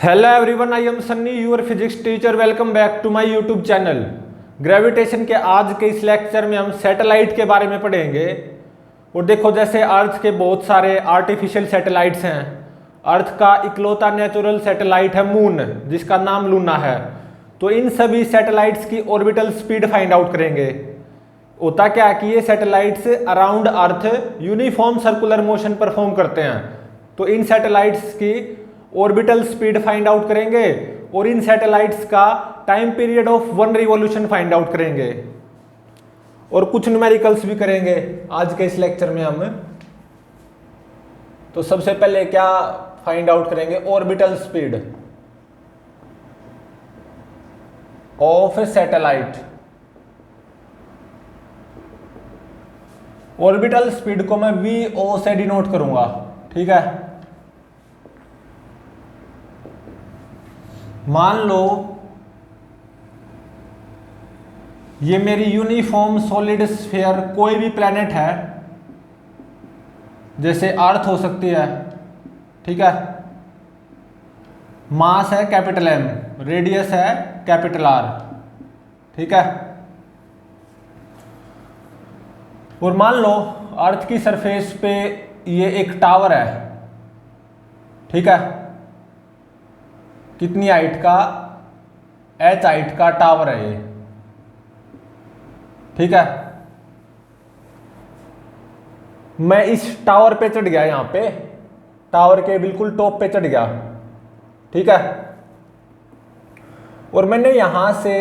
Hello everyone, I am Sunny your physics teacher. Welcome back to my YouTube channel. Gravitation के आज के इस lecture में हम सैटेलाइट के बारे में पढ़ेंगे। और देखो, जैसे अर्थ के बहुत सारे आर्टिफिशियल सैटेलाइट्स हैं। अर्थ का इकलौता नेचुरल सैटेलाइट है मून, जिसका नाम लूना है। तो इन सभी सैटेलाइट्स की ऑर्बिटल स्पीड फाइंड आउट करेंगे। होता क्या है कि ये सैटेलाइट्स अराउंड अर्थ यूनिफॉर्म सर्कुलर मोशन परफॉर्म करते हैं। तो इन सैटेलाइट्स की ऑर्बिटल स्पीड फाइंड आउट करेंगे और इन सैटेलाइट्स का time period of 1 revolution find out करेंगे और कुछ न्यूमेरिकल्स भी करेंगे आज के इस लेक्चर में हम। तो सबसे पहले क्या फाइंड आउट करेंगे? Orbital speed of a satellite. Orbital speed को मैं VO से डिनोट करूंगा, ठीक है। मान लो ये मेरी यूनिफॉर्म सॉलिड स्फीयर कोई भी प्लेनेट है, जैसे अर्थ हो सकती है, ठीक है। मास है कैपिटल M, रेडियस है कैपिटल R, ठीक है। और मान लो अर्थ की सरफेस पे ये एक टावर है, ठीक है। कितनी हाइट का? H हाइट का टावर है ये, ठीक है। मैं इस टावर पे चढ़ गया, यहां पे टावर के बिल्कुल टॉप पे चढ़ गया, ठीक है। और मैंने यहां से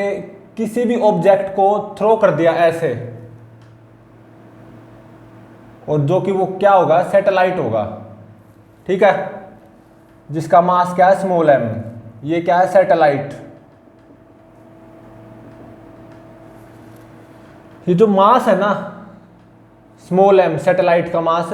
किसी भी ऑब्जेक्ट को थ्रो कर दिया ऐसे, और जो कि वो क्या होगा? सैटेलाइट होगा, ठीक है। जिसका मास क्या है? Small m। ये क्या है? सैटेलाइट। ये जो मास है ना, स्मॉल m, सैटेलाइट का मास,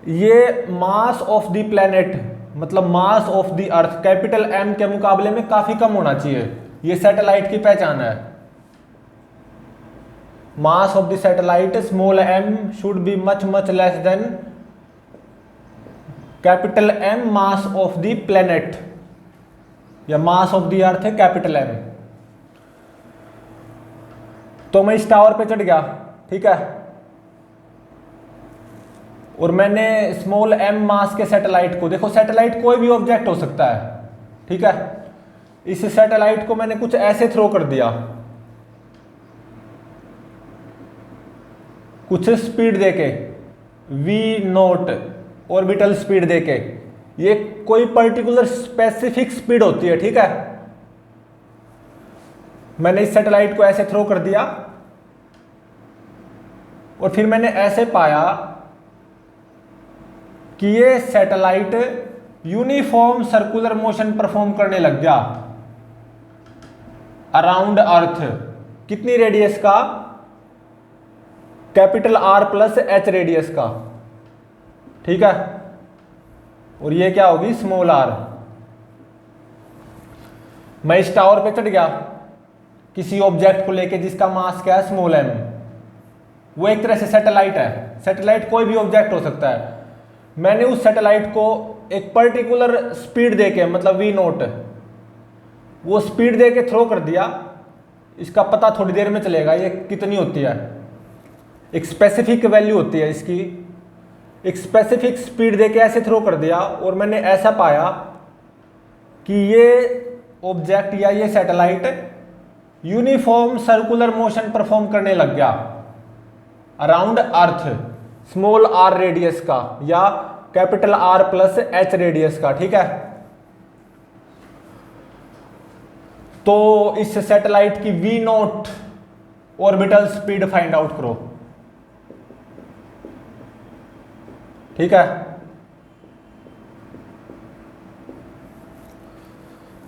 ये मास ऑफ द प्लेनेट, मतलब मास of the earth capital M के मुकाबले में काफी कम होना चाहिए। ये सैटेलाइट की पहचान है। मास of the satellite small m should be much much less than capital M mass of the planet, या मास ऑफ द अर्थ है कैपिटल M। तो मैं इस टावर पे चढ़ गया, ठीक है। और मैंने स्मॉल m मास के सैटेलाइट को, देखो सैटेलाइट कोई भी ऑब्जेक्ट हो सकता है, ठीक है। इस सैटेलाइट को मैंने कुछ ऐसे थ्रो कर दिया, कुछ स्पीड देके, V0 ऑर्बिटल स्पीड देके। ये कोई पर्टिकुलर स्पेसिफिक स्पीड होती है, ठीक है। मैंने इस सैटेलाइट को ऐसे थ्रो कर दिया और फिर मैंने ऐसे पाया कि ये satellite uniform circular motion perform करने लग गया अराउंड अर्थ। कितनी रेडियस का? Capital R plus H radius का, ठीक है। और ये क्या होगी? Small r। मैं इस टावर पे चढ़ गया किसी ऑब्जेक्ट को लेके जिसका मास क्या है? Small m। वो एक तरह से सैटेलाइट है। सैटेलाइट कोई भी ऑब्जेक्ट हो सकता है। मैंने उस सैटेलाइट को एक पर्टिकुलर स्पीड देके, मतलब V0, वो स्पीड देके थ्रो कर दिया। इसका पता थोड़ी देर में चलेगा ये कितनी होती है। एक स्पेसिफिक वैल्यू होती है इसकी। एक स्पेसिफिक स्पीड देके ऐसे थ्रो कर दिया और मैंने ऐसा पाया कि ये ऑब्जेक्ट या ये satellite uniform circular motion perform करने लग गया around earth, small r radius का या capital R plus H radius का, ठीक है। तो इस सैटेलाइट की V0 orbital speed find out करो, ठीक है।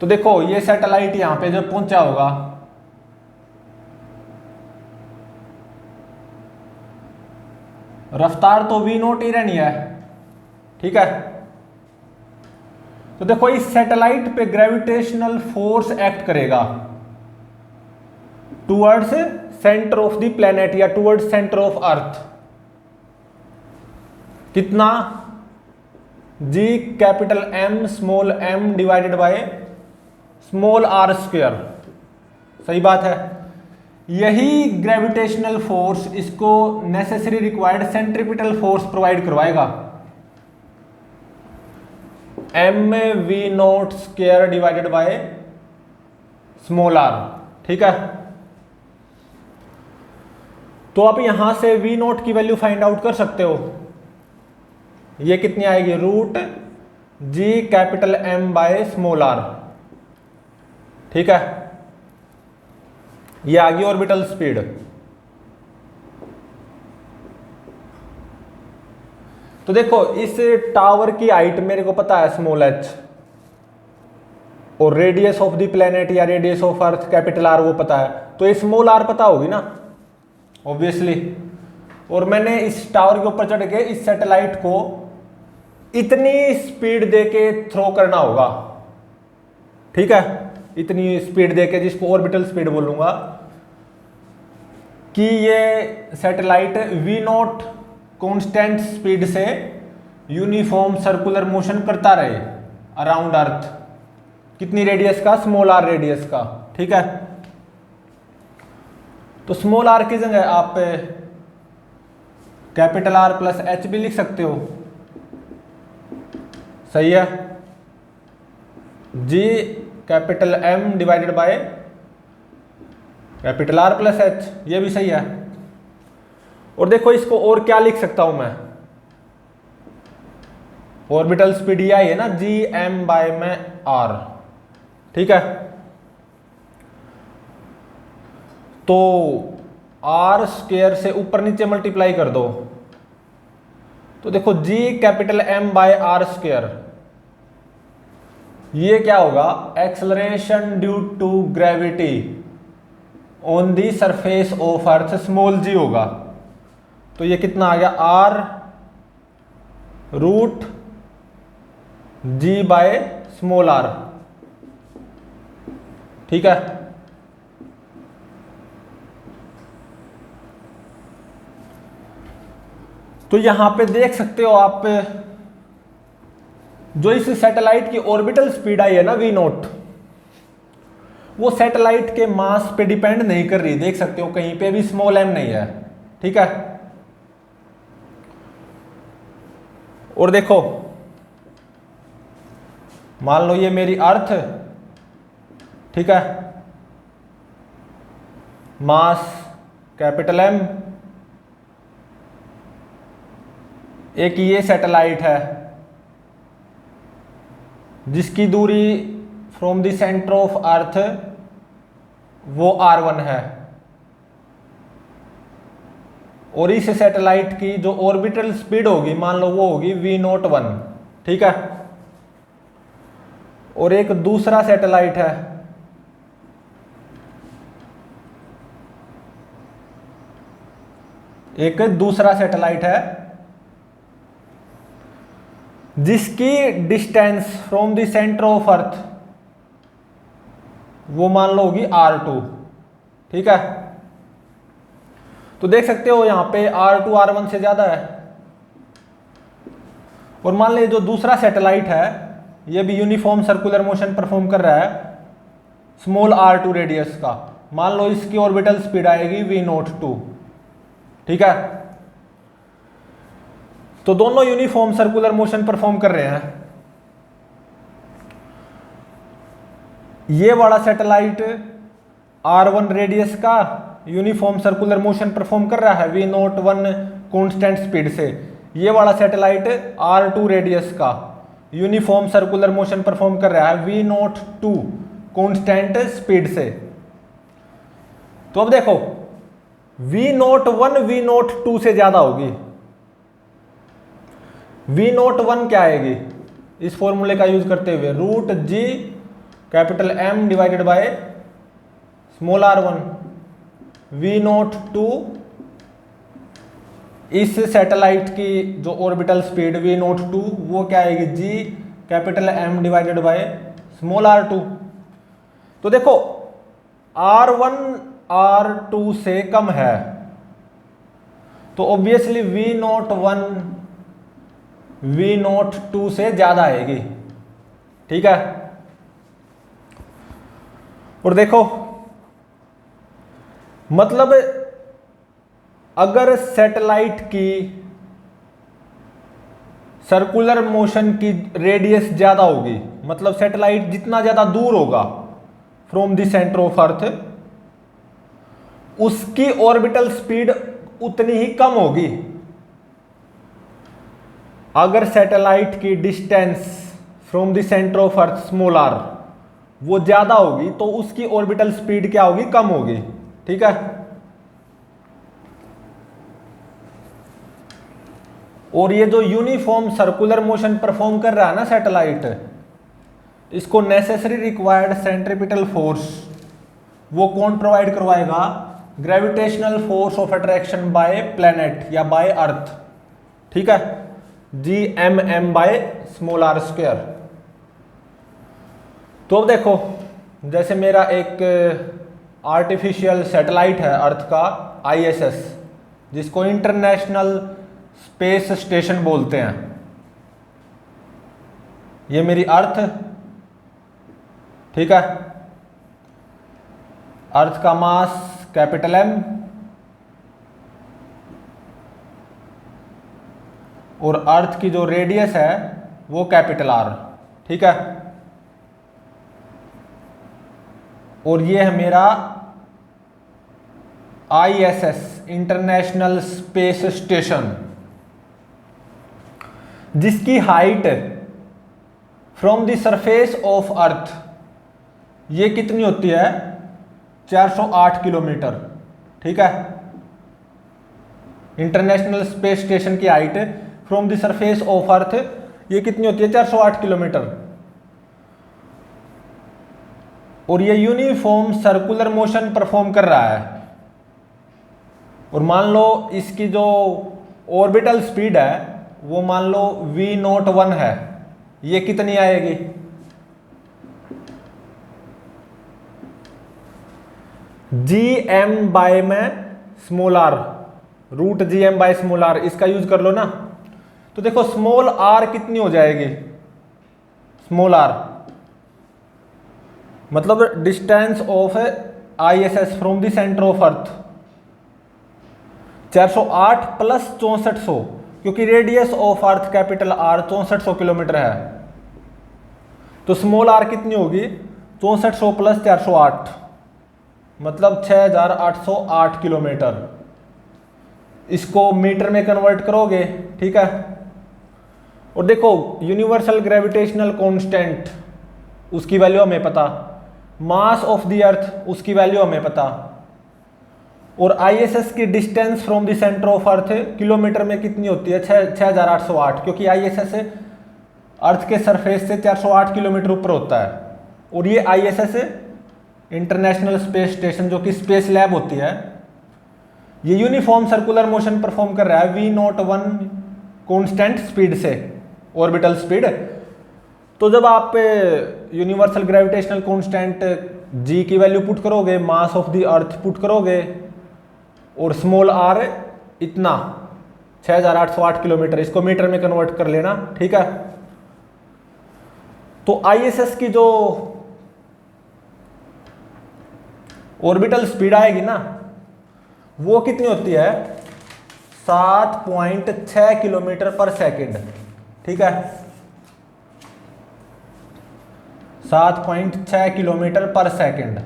तो देखो ये सैटेलाइट यहां पे जब पहुंचा होगा, रफ्तार तो V0 ही रहनी है, ठीक है। तो देखो इस सैटेलाइट पे ग्रेविटेशनल फोर्स एक्ट करेगा towards centre of the planet या टुवर्ड्स सेंटर ऑफ अर्थ। कितना? G capital M small M divided by small R square. सही बात है। यही ग्रेविटेशनल फोर्स इसको necessary required centripetal force provide करवाएगा, M V not square divided by small R. ठीक है, तो आप यहां से वी नॉट की वैल्यू फाइंड आउट कर सकते हो। ये कितनी आएगी, root G capital M by small R. ठीक है, ये आ गई ऑर्बिटल स्पीड। तो देखो इस टावर की हाइट मेरे को पता है स्मॉल एच, और रेडियस ऑफ द प्लेनेट या radius of earth capital R वो पता है, तो ये स्मॉल आर पता होगी ना ऑब्वियसली। और मैंने इस टावर के ऊपर चढ़ के इस सैटेलाइट को इतनी स्पीड देके थ्रो करना होगा। ठीक है, इतनी स्पीड देके, जिसको ऑर्बिटल स्पीड बोलूंगा, कि ये satellite v naught constant speed से यूनिफॉर्म सर्कुलर मोशन करता रहे अराउंड अर्थ। कितनी रेडियस का, स्मॉल आर रेडियस का। ठीक है, तो स्मॉल आर की जगह आप कैपिटल आर प्लस एच भी लिख सकते हो। सही है, G capital M divided by capital R plus H, ये भी सही है। और देखो इसको और क्या लिख सकता हूं मैं, ऑर्बिटल स्पीड यह है ना, जी एम बाय में आर। ठीक है, तो आर स्क्वायर से ऊपर नीचे मल्टीप्लाई कर दो, तो देखो G capital M by R square, ये क्या होगा, acceleration due to gravity on the surface of earth small G होगा। तो ये कितना आ गया, R root G by small R. ठीक है, तो यहां पे देख सकते हो आप, जो इस सैटेलाइट की ऑर्बिटल स्पीड आई है ना वी नॉट, वो सैटेलाइट के मास पे डिपेंड नहीं कर रही। देख सकते हो कहीं पे भी स्मॉल एम नहीं है। ठीक है, और देखो मान लो ये मेरी अर्थ, ठीक है, मास कैपिटल एम, एक ये सैटेलाइट है जिसकी दूरी फ्रॉम द सेंटर ऑफ अर्थ वो r1 है, और इस सैटेलाइट की जो ऑर्बिटल स्पीड होगी मान लो वो होगी v01। ठीक है, और एक दूसरा सैटेलाइट है, एक दूसरा सैटेलाइट है जिसकी distance from the centre of अर्थ वो मान लो होगी r2। ठीक है, तो देख सकते हो यहां पे r2 r1 से ज्यादा है। और मान लीजिए जो दूसरा सैटेलाइट है ये भी यूनिफॉर्म सर्कुलर मोशन परफॉर्म कर रहा है स्मॉल r2 रेडियस का, मान लो इसकी ऑर्बिटल स्पीड आएगी v02। ठीक है, तो दोनों यूनिफॉर्म सर्कुलर मोशन परफॉर्म कर रहे हैं। ये वाला सैटेलाइट r1 रेडियस का यूनिफॉर्म सर्कुलर मोशन परफॉर्म कर रहा है v01 कांस्टेंट स्पीड से। ये वाला सैटेलाइट r2 रेडियस का यूनिफॉर्म सर्कुलर मोशन परफॉर्म कर रहा है v02 कांस्टेंट स्पीड से। तो अब देखो v01 v02 से ज्यादा होगी। v01 क्या आएगी, इस फॉर्मूले का यूज करते हुए root G capital M divided by small r1, v02 इस सैटेलाइट की जो ऑर्बिटल स्पीड v02 वो क्या आएगी, G capital M divided by small r2। तो देखो r1 r2 से कम है, तो ऑब्वियसली v01 V02 से ज्यादा आएगी। ठीक है, और देखो मतलब अगर सैटेलाइट की सर्कुलर मोशन की रेडियस ज्यादा होगी, मतलब सैटेलाइट जितना ज्यादा दूर होगा फ्रॉम द सेंटर ऑफ अर्थ, उसकी ऑर्बिटल स्पीड उतनी ही कम होगी। अगर सैटेलाइट की distance from the centre of earth small R वो ज्यादा होगी तो उसकी ऑर्बिटल स्पीड क्या होगी, कम होगी। ठीक है, और ये जो यूनिफॉर्म सर्कुलर मोशन परफॉर्म कर रहा है ना सैटेलाइट, इसको नेसेसरी रिक्वायर्ड सेंट्रीपिटल फोर्स वो कौन प्रोवाइड करवाएगा, gravitational force of attraction by planet या बाय अर्थ। ठीक है, GMM by small R square. तो अब देखो जैसे मेरा एक आर्टिफिशियल सैटेलाइट है अर्थ का ISS, जिसको इंटरनेशनल स्पेस स्टेशन बोलते हैं। ये मेरी अर्थ, ठीक है, अर्थ का मास कैपिटल M और अर्थ की जो रेडियस है वो कैपिटल R। ठीक है, और ये है मेरा ISS इंटरनेशनल स्पेस स्टेशन, जिसकी height from the surface of अर्थ ये कितनी होती है, 408 किलोमीटर। ठीक है, इंटरनेशनल स्पेस स्टेशन की height from the surface of अर्थ ये कितनी होती है, 408 किलोमीटर। और ये यूनिफॉर्म सर्कुलर मोशन परफॉर्म कर रहा है। और मान लो इसकी जो ऑर्बिटल स्पीड है वो मान लो V01 है, ये कितनी आएगी, GM बाय में small R, root GM by small R, इसका यूज कर लो ना। तो देखो स्मॉल आर कितनी हो जाएगी, स्मॉल आर मतलब distance of ISS from the centre of earth 408 plus 6400, क्योंकि radius of earth capital R 6400 kilometre है। तो स्मॉल आर कितनी होगी, 6400 प्लस 408 मतलब 6808 किलोमीटर। इसको मीटर में कन्वर्ट करोगे। ठीक है, और देखो यूनिवर्सल ग्रेविटेशनल कांस्टेंट उसकी वैल्यू हमें पता, मास ऑफ द अर्थ उसकी वैल्यू हमें पता, और ISS की distance from the centre of earth kilometre में कितनी होती है, 6808, क्योंकि ISS अर्थ के सरफेस से 408 किलोमीटर ऊपर होता है। और ये ISS इंटरनेशनल स्पेस स्टेशन जो कि स्पेस लैब होती है, ये यूनिफॉर्म सर्कुलर मोशन परफॉर्म कर रहा है V01 कांस्टेंट स्पीड से, ऑर्बिटल स्पीड। तो जब आप यूनिवर्सल ग्रेविटेशनल कांस्टेंट G की वैल्यू पुट करोगे, मास ऑफ द अर्थ पुट करोगे, और स्मॉल r इतना 6808 किलोमीटर, इसको मीटर में कन्वर्ट कर लेना। ठीक है, तो ISS की जो ऑर्बिटल स्पीड आएगी ना वो कितनी होती है, 7.6 किलोमीटर पर सेकेंड। ठीक है, 7.6 किलोमीटर पर सेकेंड।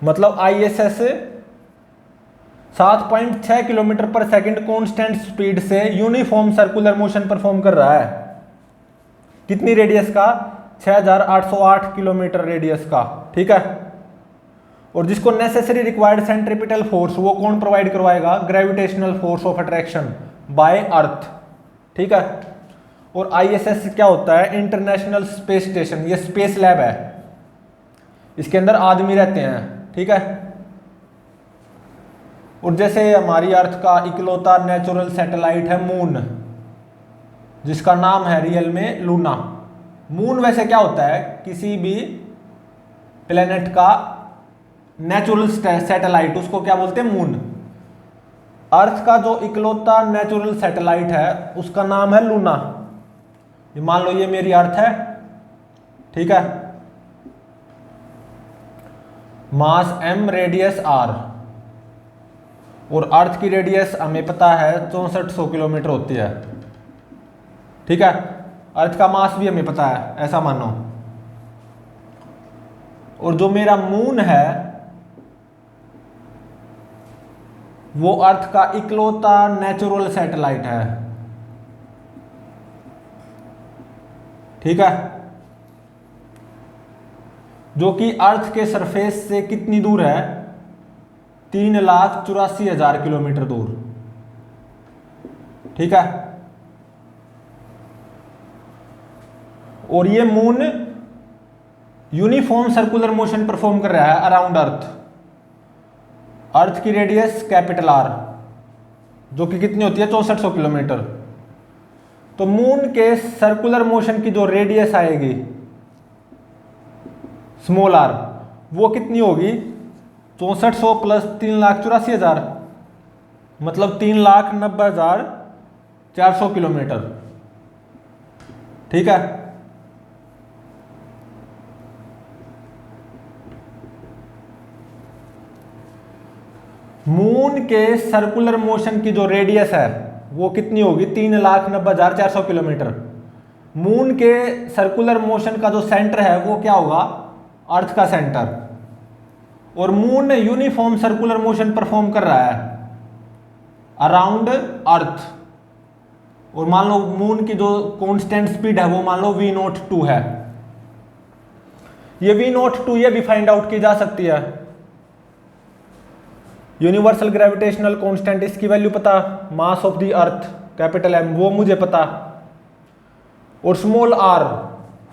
मतलब ISS 7.6 किलोमीटर पर सेकेंड कांस्टेंट स्पीड से यूनिफॉर्म सर्कुलर मोशन परफॉर्म कर रहा है। कितनी रेडियस का, 6808 किलोमीटर रेडियस का। ठीक है, और जिसको नेसेसरी रिक्वायर्ड सेंट्रीपिटल फोर्स वो कौन प्रोवाइड करवाएगा, gravitational force of attraction by अर्थ। ठीक है, और ISS क्या होता है, इंटरनेशनल स्पेस स्टेशन, ये स्पेस लैब है, इसके अंदर आदमी रहते हैं। ठीक है, और जैसे हमारी अर्थ का इकलौता नेचुरल सैटेलाइट है मून, जिसका नाम है रियल में लूना। मून वैसे क्या होता है, किसी भी प्लेनेट का नेचुरल सैटेलाइट, उसको क्या बोलते हैं, मून। अर्थ का जो इकलौता नेचुरल सैटेलाइट है उसका नाम है लूना। मान लो ये मेरी अर्थ है, ठीक है, मास m, रेडियस r, और अर्थ की रेडियस हमें पता है 6400 किलोमीटर होती है, ठीक है। अर्थ का मास भी हमें पता है, ऐसा मानो। और जो मेरा मून है वो अर्थ का इकलौता नेचुरल सैटेलाइट है, ठीक है, जो कि अर्थ के सरफेस से कितनी दूर है, 3,84,000 किलोमीटर दूर, ठीक है। और ये moon uniform circular motion perform कर रहा है अराउंड अर्थ। अर्थ की रेडियस कैपिटल आर जो कि कितनी होती है, 6400 किलोमीटर। तो मून के सर्कुलर मोशन की जो रेडियस आएगी स्मॉल आर, वो कितनी होगी, 6400 प्लस 3,84,000, मतलब 3,90,400 किलोमीटर, ठीक है। मून के सर्कुलर मोशन की जो रेडियस है वो कितनी होगी, 3,90,400 किलोमीटर। मून के सर्कुलर मोशन का जो सेंटर है वो क्या होगा, अर्थ का सेंटर। और moon uniform circular motion perform कर रहा है अराउंड अर्थ। और मान लो मून की जो कांस्टेंट स्पीड है वो मान लो v02 है। ये v02 ये भी फाइंड आउट की जा सकती है। यूनिवर्सल ग्रेविटेशनल कांस्टेंट, इसकी वैल्यू पता, मास of the earth capital M वो मुझे पता, और स्मॉल r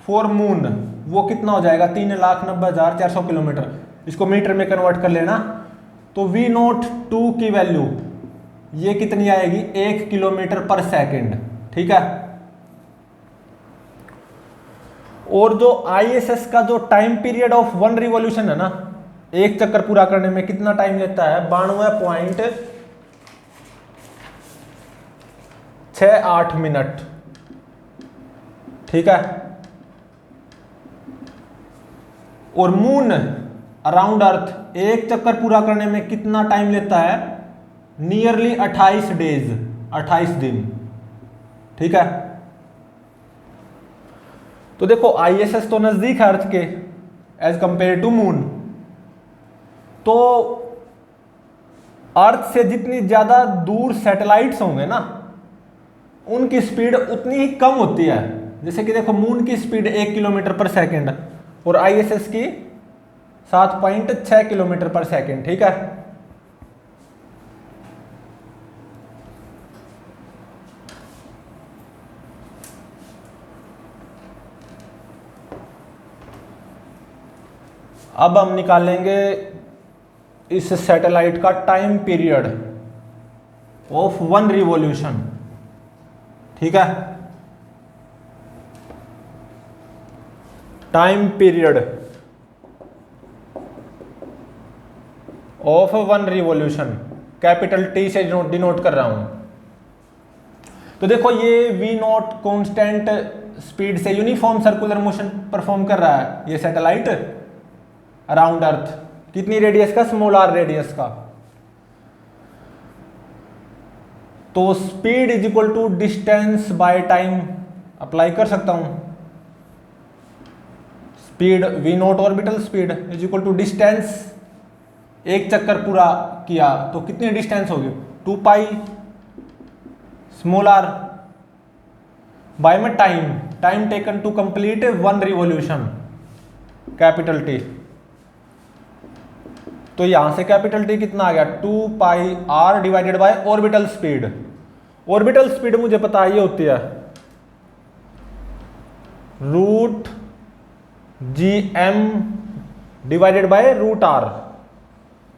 फॉर मून वो कितना हो जाएगा, 3,90,400 किलोमीटर। इसको मीटर में कन्वर्ट कर लेना, तो v02 की वैल्यू ये कितनी आएगी, 1 किलोमीटर पर सेकंड, ठीक है। और जो ISS का जो टाइम पीरियड ऑफ 1 रिवॉल्यूशन है ना, एक चक्कर पूरा करने में कितना टाइम लेता है, 92.68 मिनट, ठीक है। और मून अराउंड अर्थ एक चक्कर पूरा करने में कितना टाइम लेता है, नियरली 28 डेज, 28 दिन, ठीक है। तो देखो ISS तो नजदीक है अर्थ के एज कंपेयर टू मून। तो अर्थ से जितनी ज्यादा दूर सैटेलाइट्स होंगे ना, उनकी स्पीड उतनी ही कम होती है। जैसे कि देखो मून की स्पीड 1 किलोमीटर पर सेकंड और ISS की 7.6 किलोमीटर पर सेकंड, ठीक है। अब हम निकालेंगे इस सैटेलाइट का टाइम पीरियड ऑफ 1 रिवॉल्यूशन, ठीक है। Time period of 1 revolution capital T से डिनोट कर रहा हूं। तो देखो ये v0 कांस्टेंट स्पीड से यूनिफॉर्म सर्कुलर मोशन परफॉर्म कर रहा है ये सैटेलाइट अराउंड अर्थ। कितनी रेडियस का, स्मॉल r रेडियस का। तो speed is equal to distance by time apply कर सकता हूं। Speed v0 orbital speed is equal to distance, एक चक्कर पूरा किया तो कितनी डिस्टेंस होगी, 2 पाई स्मॉल r बाय में time taken to complete 1 revolution capital T। तो यहां से कैपिटल T कितना आ गया, 2 पाई r divided by orbital speed. Orbital speed मुझे पता है ये होती है √gm divided by √r।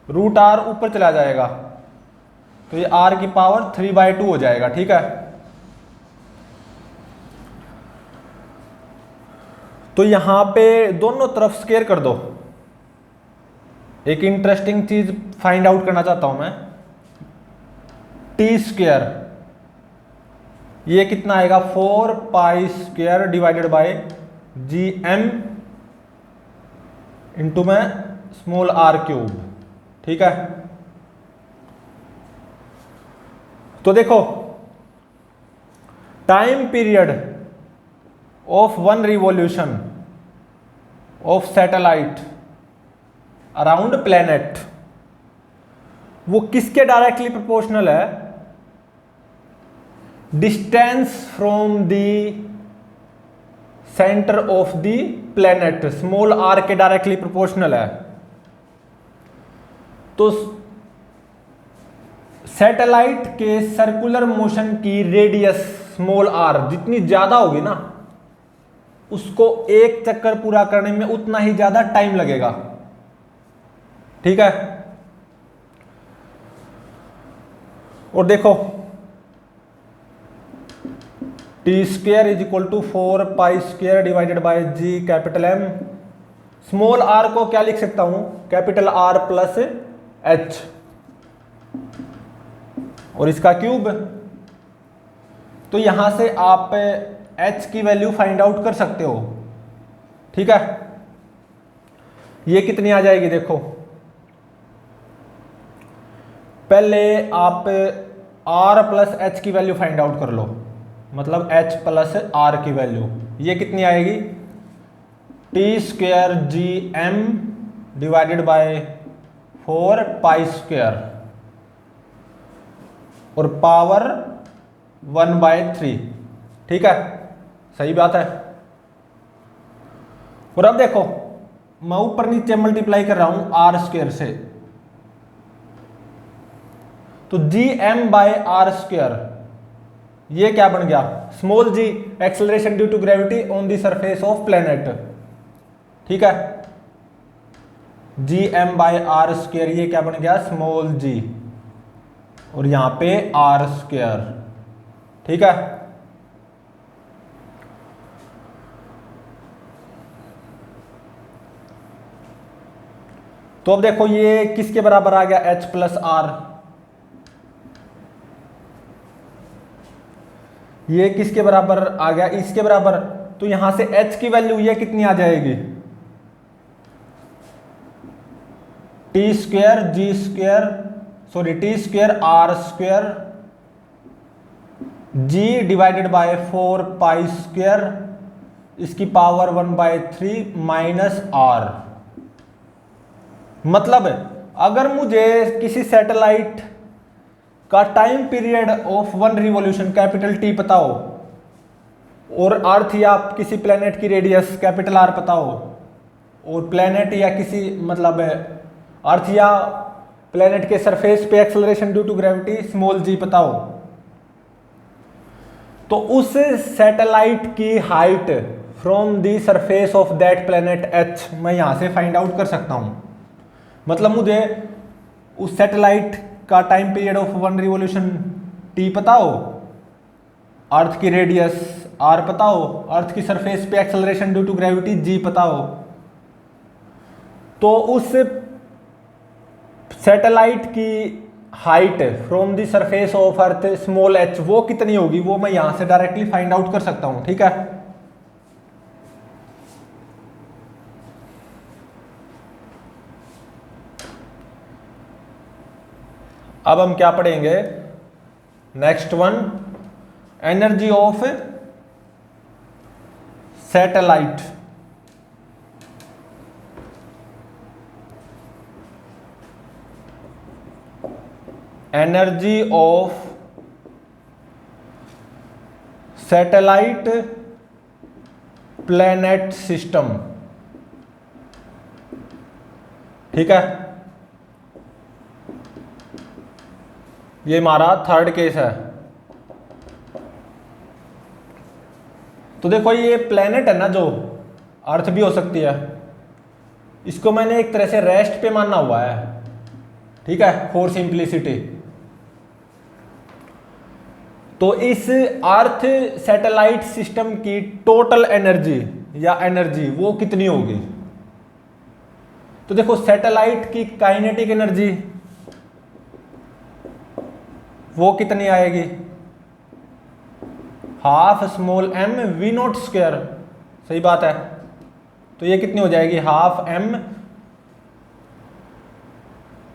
√r ऊपर चला जाएगा तो ये r की पावर 3/2 हो जाएगा, ठीक है। तो यहां पे दोनों तरफ स्क्वायर कर दो, एक इंटरेस्टिंग चीज फाइंड आउट करना चाहता हूं मैं, टी स्क्वायर ये कितना आएगा 4 pi square divided by G M into में स्मॉल आर क्यूब। ठीक है, तो देखो time period of one revolution of satellite around planet वो किसके डायरेक्टली प्रोपोर्शनल है, distance from the centre of the planet small R के डायरेक्टली प्रोपोर्शनल है। तो सैटेलाइट के सर्कुलर मोशन की रेडियस स्मॉल आर जितनी ज्यादा होगी ना, उसको एक चक्कर पूरा करने में उतना ही ज्यादा टाइम लगेगा। ठीक है, और देखो T square is equal to 4 pi square divided by G capital M. Small R को क्या लिख सकता हूं, कैपिटल आर प्लस एच और इसका क्यूब। तो यहां से आप एच की वैल्यू फाइंड आउट कर सकते हो। ठीक है, ये कितनी आ जाएगी देखो, पहले आप आर प्लस एच की वैल्यू फाइंड आउट कर लो, मतलब एच प्लस आर की वैल्यू ये कितनी आएगी, T square G M divided by 4 pi square और पावर 1/3। ठीक है, सही बात है। और अब देखो मैं ऊपर नीचे मल्टीप्लाई कर रहा हूं आर स्क्वायर से, तो G M by R square ये क्या बन गया, small G acceleration due to gravity on the surface of planet. ठीक है, G M by R square ये क्या बन गया, स्मॉल जी, और यहां पे आर स्क्वायर। ठीक है, तो अब देखो ये किसके बराबर आ गया, एच प्लस आर। ये किसके बराबर आ गया, इसके बराबर। तो यहां से h की वैल्यू ये कितनी आ जाएगी, T square G square sorry T square R square G divided by 4 pi square इसकी पावर 1/3 माइनस आर। मतलब अगर मुझे किसी सैटेलाइट का time period of one revolution capital T पता हो और अर्थ या किसी प्लेनेट की रेडियस कैपिटल आर पता हो और प्लेनेट या किसी मतलब अर्थ या प्लेनेट के सरफेस पे acceleration due to gravity small G पता हो, तो उस सैटेलाइट की height from the surface of that planet H मैं यहां से फाइंड आउट कर सकता हूं। मतलब मुझे उस सैटेलाइट का time period of one revolution T पता हो, अर्थ की रेडियस आर पता हो, अर्थ की सरफेस पे acceleration due to gravity G पता हो, तो उस सैटेलाइट की height from the surface of earth small H वो कितनी होगी, वो मैं यहां से डायरेक्टली फाइंड आउट कर सकता हूं। ठीक है, अब हम क्या पढ़ेंगे, next one, energy of satellite. Energy of satellite planet system. ठीक है, ये हमारा थर्ड केस है। तो देखो ये प्लेनेट है ना, जो अर्थ भी हो सकती है, इसको मैंने एक तरह से रेस्ट पे माना हुआ है। ठीक है, फॉर सिंप्लिसिटी। तो इस अर्थ सैटेलाइट सिस्टम की टोटल एनर्जी या एनर्जी वो कितनी होगी, तो देखो सैटेलाइट की काइनेटिक एनर्जी वो कितनी आएगी, half small M V not square, सही बात है। तो ये कितनी हो जाएगी, half M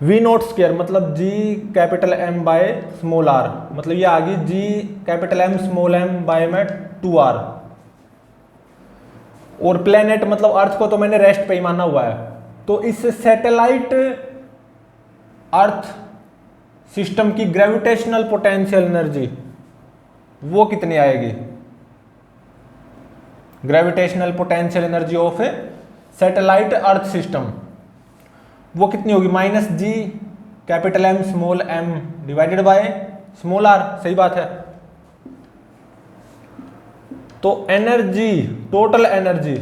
V not square, मतलब G capital M by small R, मतलब ये आ गई G capital M small M by में 2r। और प्लेनेट मतलब अर्थ को तो मैंने रेस्ट पे ही माना हुआ है। तो इस सैटेलाइट अर्थ सिस्टम की ग्रेविटेशनल पोटेंशियल एनर्जी वो कितनी आएगी, gravitational potential energy of a satellite earth system वो कितनी होगी, minus G capital M small M divided by small R, सही बात है। तो energy, total energy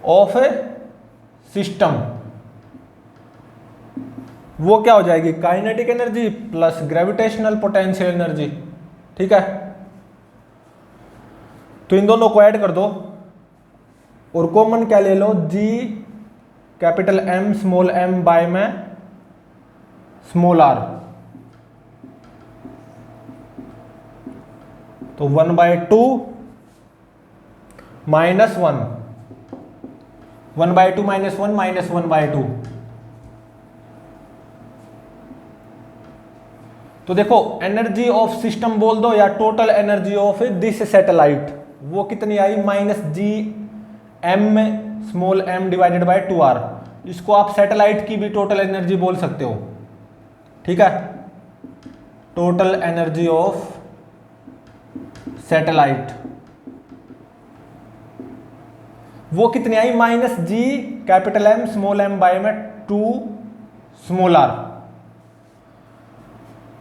of a system वो क्या हो जाएगी, kinetic energy plus gravitational potential energy, ठीक है। तो इन दोनों को ऐड कर दो और कॉमन क्या ले लो, G capital M small M by में स्मॉल आर। तो 1/2 माइनस 1, 1/2 माइनस 1 माइनस 1/2। तो देखो एनर्जी ऑफ सिस्टम बोल दो या total energy of this satellite वो कितनी आई, minus G M small M divided by 2r। इसको आप सैटेलाइट की भी टोटल एनर्जी बोल सकते हो, ठीक है। टोटल एनर्जी ऑफ सैटेलाइट वो कितनी आई, minus G capital M small M by में 2 स्मॉल आर।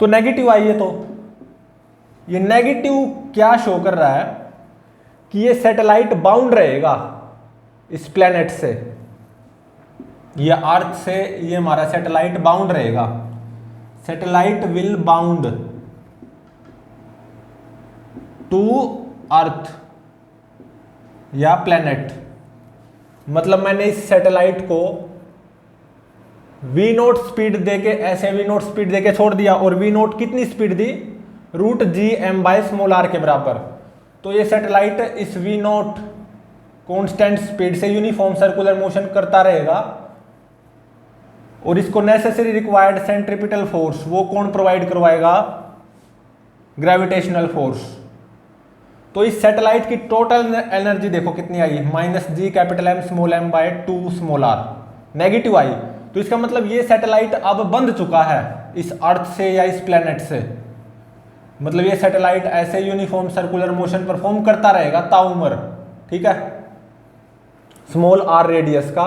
तो नेगेटिव आई है। तो ये नेगेटिव क्या शो कर रहा है कि ये सैटेलाइट बाउंड रहेगा इस प्लेनेट से, ये अर्थ से, ये हमारा सैटेलाइट बाउंड रहेगा। Satellite will bound to earth या प्लेनेट, मतलब मैंने इस सैटेलाइट को वी नोट स्पीड देके, ऐसे वी नोट स्पीड देके छोड़ दिया, और वी नोट कितनी स्पीड दी, root G M by small R के बराबर। तो ये सैटेलाइट इस वी नोट कांस्टेंट स्पीड से यूनिफॉर्म सर्कुलर मोशन करता रहेगा, और इसको नेसेसरी रिक्वायर्ड सेंट्रीपिटल फोर्स वो कौन प्रोवाइड करवाएगा, ग्रेविटेशनल फोर्स। तो इस सैटेलाइट की टोटल एनर्जी देखो कितनी आई, minus G capital M small M by 2 small R, negative आई। तो इसका मतलब ये सैटेलाइट अब बंध चुका है इस अर्थ से या इस प्लेनेट से, मतलब ये सैटेलाइट ऐसे यूनिफॉर्म सर्कुलर मोशन परफॉर्म करता रहेगा ताउम्र, ठीक है, स्मॉल आर रेडियस का,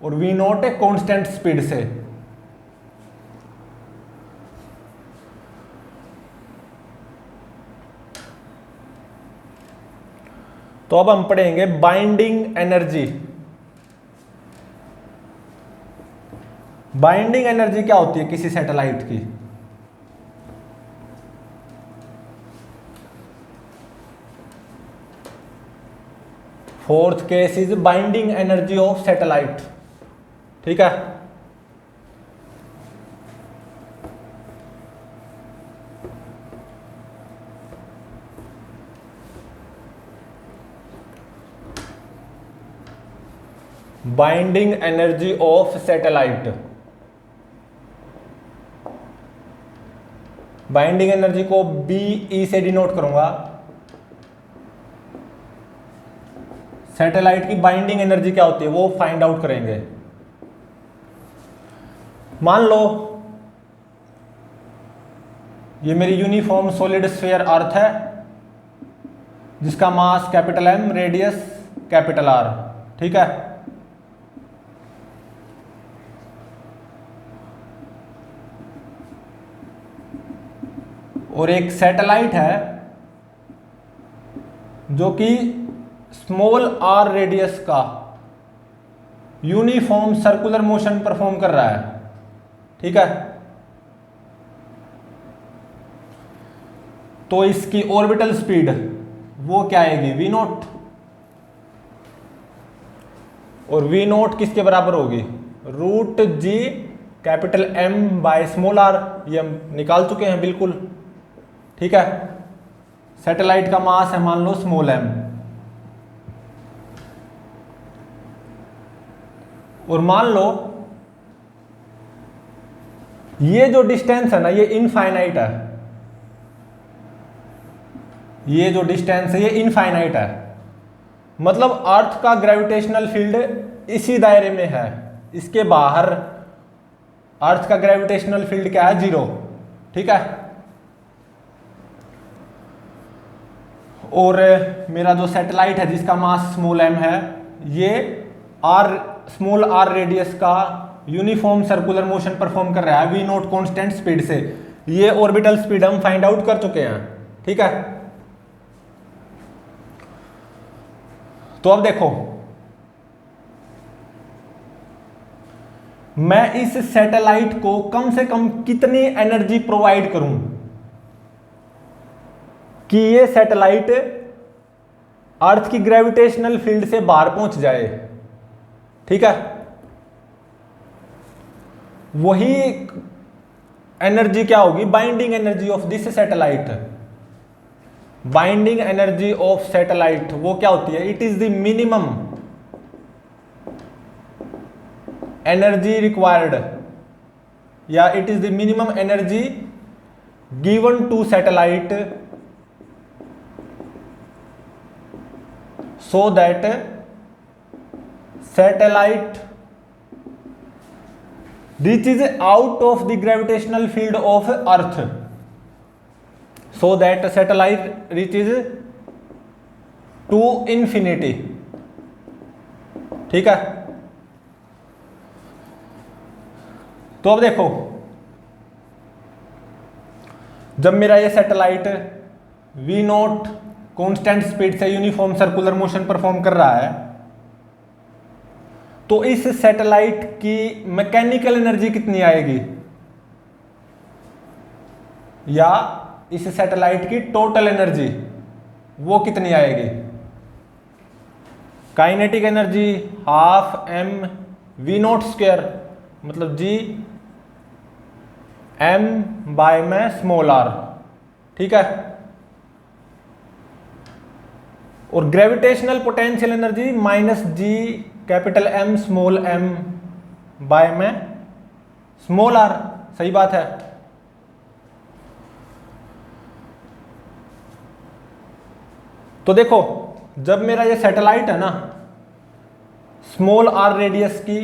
और v naught a constant speed से। तो अब हम पढ़ेंगे बाइंडिंग एनर्जी। बाइंडिंग एनर्जी क्या होती है किसी सैटेलाइट की, fourth case is binding energy of satellite, ठीक है। Binding energy of satellite, binding energy को BE से डिनोट करूंगा। सैटेलाइट की बाइंडिंग एनर्जी क्या होती है वो फाइंड आउट करेंगे। मान लो ये मेरी यूनिफॉर्म सॉलिड स्फीयर अर्थ है जिसका मास capital M, radius capital R, ठीक है। और एक सैटेलाइट है जो कि स्मॉल r रेडियस का यूनिफॉर्म सर्कुलर मोशन परफॉर्म कर रहा है, ठीक है। तो इसकी ऑर्बिटल स्पीड वो क्या आएगी, v0। और वी नोट किसके बराबर होगी, root G capital M by small R, ये हम निकाल चुके हैं बिल्कुल। ठीक है, सैटेलाइट का मास है मान लो स्मॉल एम, और मान लो ये जो डिस्टेंस है ना ये इनफाइनाइट है, ये जो डिस्टेंस है ये इनफाइनाइट है, मतलब अर्थ का ग्रेविटेशनल फील्ड इसी दायरे में है, इसके बाहर अर्थ का ग्रेविटेशनल फील्ड क्या है, 0। ठीक है, और मेरा जो सैटेलाइट है जिसका मास स्मॉल एम है, ये स्मॉल आर रेडियस का यूनिफॉर्म सर्कुलर मोशन परफॉर्म कर रहा है वी नोट कांस्टेंट स्पीड से। ये ऑर्बिटल स्पीड हम फाइंड आउट कर चुके हैं। ठीक है, तो अब देखो मैं इस सैटेलाइट को कम से कम कितनी एनर्जी प्रोवाइड करूं कि ये सैटेलाइट अर्थ की ग्रेविटेशनल फील्ड से बाहर पहुंच जाए। ठीक है, वही एनर्जी क्या होगी, binding energy of this satellite. Binding energy of satellite वो क्या होती है, it is the minimum energy required, या it is the minimum energy given to satellite so that satellite reaches out of the gravitational field of earth, so that satellite reaches to infinity। ठीक है, तो अब देखो जब मेरा ये satellite v naught constant speed से यूनिफॉर्म सर्कुलर मोशन परफॉर्म कर रहा है, तो इस सैटेलाइट की मैकेनिकल एनर्जी कितनी आएगी, या इस सैटेलाइट की टोटल एनर्जी वो कितनी आएगी। Kinetic energy half M V not square, मतलब जी एम बाय में स्मॉल आर। ठीक है, और gravitational potential energy minus G capital M small M by में स्मॉल आर। सही बात है। तो देखो जब मेरा ये सैटेलाइट है ना स्मॉल आर रेडियस की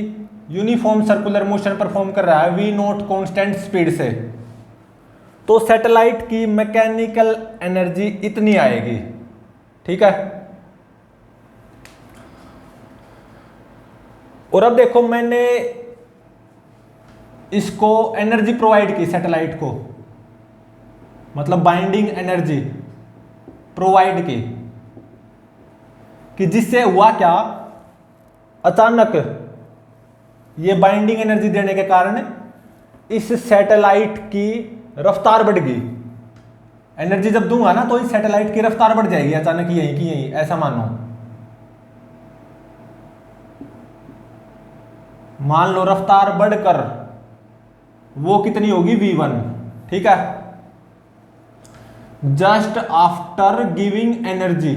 यूनिफॉर्म सर्कुलर मोशन परफॉर्म कर रहा है वी नोट कांस्टेंट स्पीड से, तो सैटेलाइट की मैकेनिकल एनर्जी इतनी आएगी। ठीक है, और अब देखो मैंने इसको एनर्जी प्रोवाइड की सैटेलाइट को, मतलब बाइंडिंग एनर्जी प्रोवाइड की, कि जिससे हुआ क्या, अचानक ये बाइंडिंग एनर्जी देने के कारण इस सैटेलाइट की रफ्तार बढ़ गई। एनर्जी जब दूंगा ना तो इस सैटेलाइट की रफ्तार बढ़ जाएगी अचानक, यहीं की यहीं, ऐसा मानो। मान लो रफ्तार बढ़कर वो कितनी होगी v1। ठीक है, just after giving energy,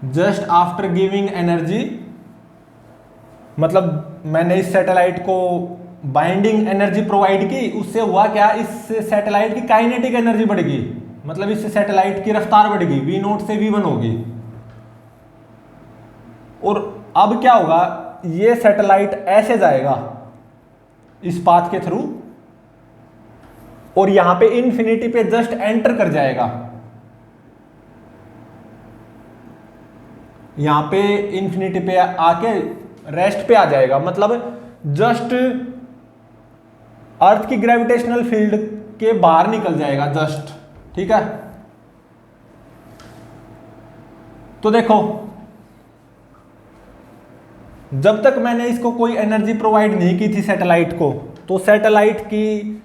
just after giving energy, मतलब मैंने इस सैटेलाइट को बाइंडिंग एनर्जी प्रोवाइड की, उससे हुआ क्या, इस सैटेलाइट की काइनेटिक एनर्जी बढ़ गई, मतलब इस सैटेलाइट की रफ्तार बढ़ गई, v नोट से v1 होगी। और अब क्या होगा, ये सैटेलाइट ऐसे जाएगा इस पाथ के थ्रू, और यहां पे इन्फिनिटी पे जस्ट एंटर कर जाएगा, यहां पे इन्फिनिटी पे आके रेस्ट पे आ जाएगा, मतलब जस्ट अर्थ की ग्रेविटेशनल फील्ड के बाहर निकल जाएगा जस्ट। ठीक है, तो देखो जब तक मैंने इसको कोई एनर्जी प्रोवाइड नहीं की थी सैटेलाइट को, तो सैटेलाइट की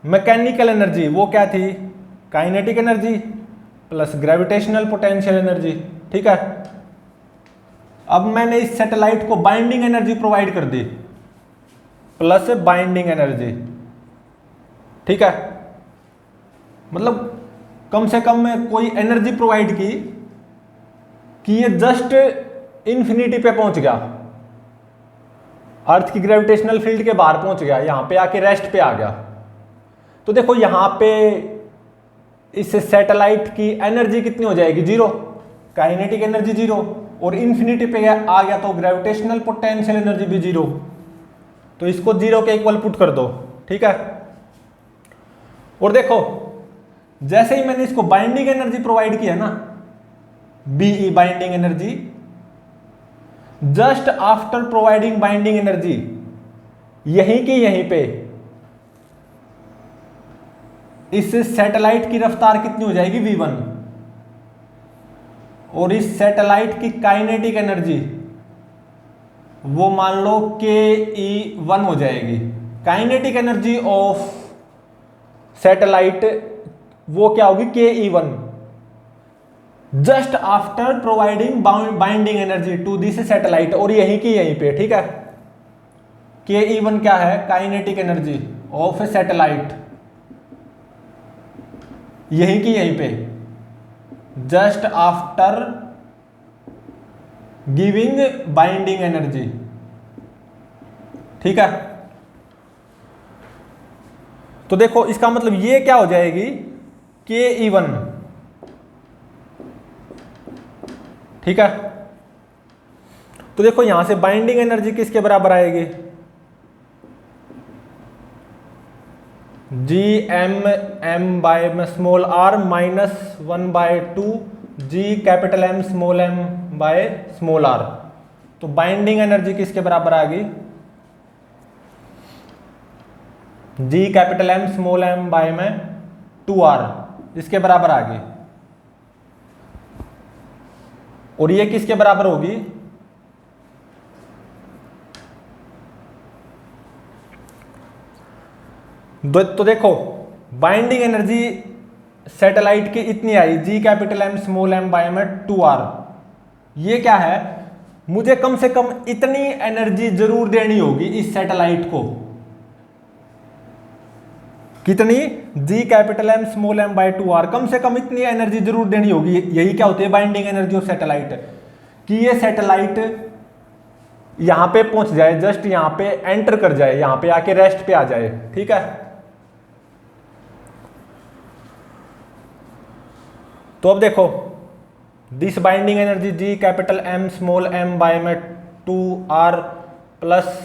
मैकेनिकल एनर्जी वो क्या थी, kinetic energy plus gravitational potential energy. ठीक है। अब मैंने इस सैटेलाइट को बाइंडिंग एनर्जी प्रोवाइड कर दी, प्लस बाइंडिंग एनर्जी, ठीक है। मतलब कम से कम मैं कोई एनर्जी प्रोवाइड की कि ये जस्ट इन्फिनिटी पे पहुंच गया, अर्थ की ग्रेविटेशनल फील्ड के बाहर पहुंच गया, यहां पे आके रेस्ट पे आ गया। तो देखो यहां पे इस सैटेलाइट की एनर्जी कितनी हो जाएगी, जीरो, काइनेटिक एनर्जी जीरो, और इन्फिनिटी पे आ गया तो ग्रेविटेशनल पोटेंशियल एनर्जी भी जीरो। तो इसको जीरो के इक्वल पुट कर दो, ठीक है। और देखो जैसे ही मैंने इसको बाइंडिंग एनर्जी प्रोवाइड किया ना, B E binding energy, just after providing binding energy, यहीं की यहीं पे इस सैटेलाइट की रफ्तार कितनी हो जाएगी, v1, और इस सैटेलाइट की काइनेटिक एनर्जी वो मान लो ke1 हो जाएगी। काइनेटिक एनर्जी ऑफ सैटेलाइट वो क्या होगी, ke1, just after providing binding energy to this satellite, और यहीं की यहीं पे, ठीक है। ke1 क्या है, kinetic energy of a satellite, यहीं की यहीं पे, just after giving binding energy, ठीक है। तो देखो इसका मतलब ये क्या हो जाएगी, ke1, ठीक है। तो देखो यहां से बाइंडिंग एनर्जी किसके बराबर आएगी, G M by small R minus 1/2 G capital M small M by small R. तो बाइंडिंग एनर्जी किसके बराबर आ गई, G capital M small M by में 2r, इसके बराबर आ गई। और ये किसके बराबर होगी, तो देखो बाइंडिंग एनर्जी सैटेलाइट की इतनी आई, G capital M small M by में 2r। ये क्या है, मुझे कम से कम इतनी एनर्जी जरूर देनी होगी इस सैटेलाइट को, कितनी, G capital M small M by 2r, कम से कम इतनी एनर्जी जरूर देनी होगी। यही क्या होती है बाइंडिंग एनर्जी ऑफ सैटेलाइट, कि ये सैटेलाइट यहां पे पहुंच जाए, जस्ट यहां पे एंटर कर जाए, यहां पे आके रेस्ट पे आ जाए, ठीक है। तो अब देखो this binding energy G capital M small M by में 2r plus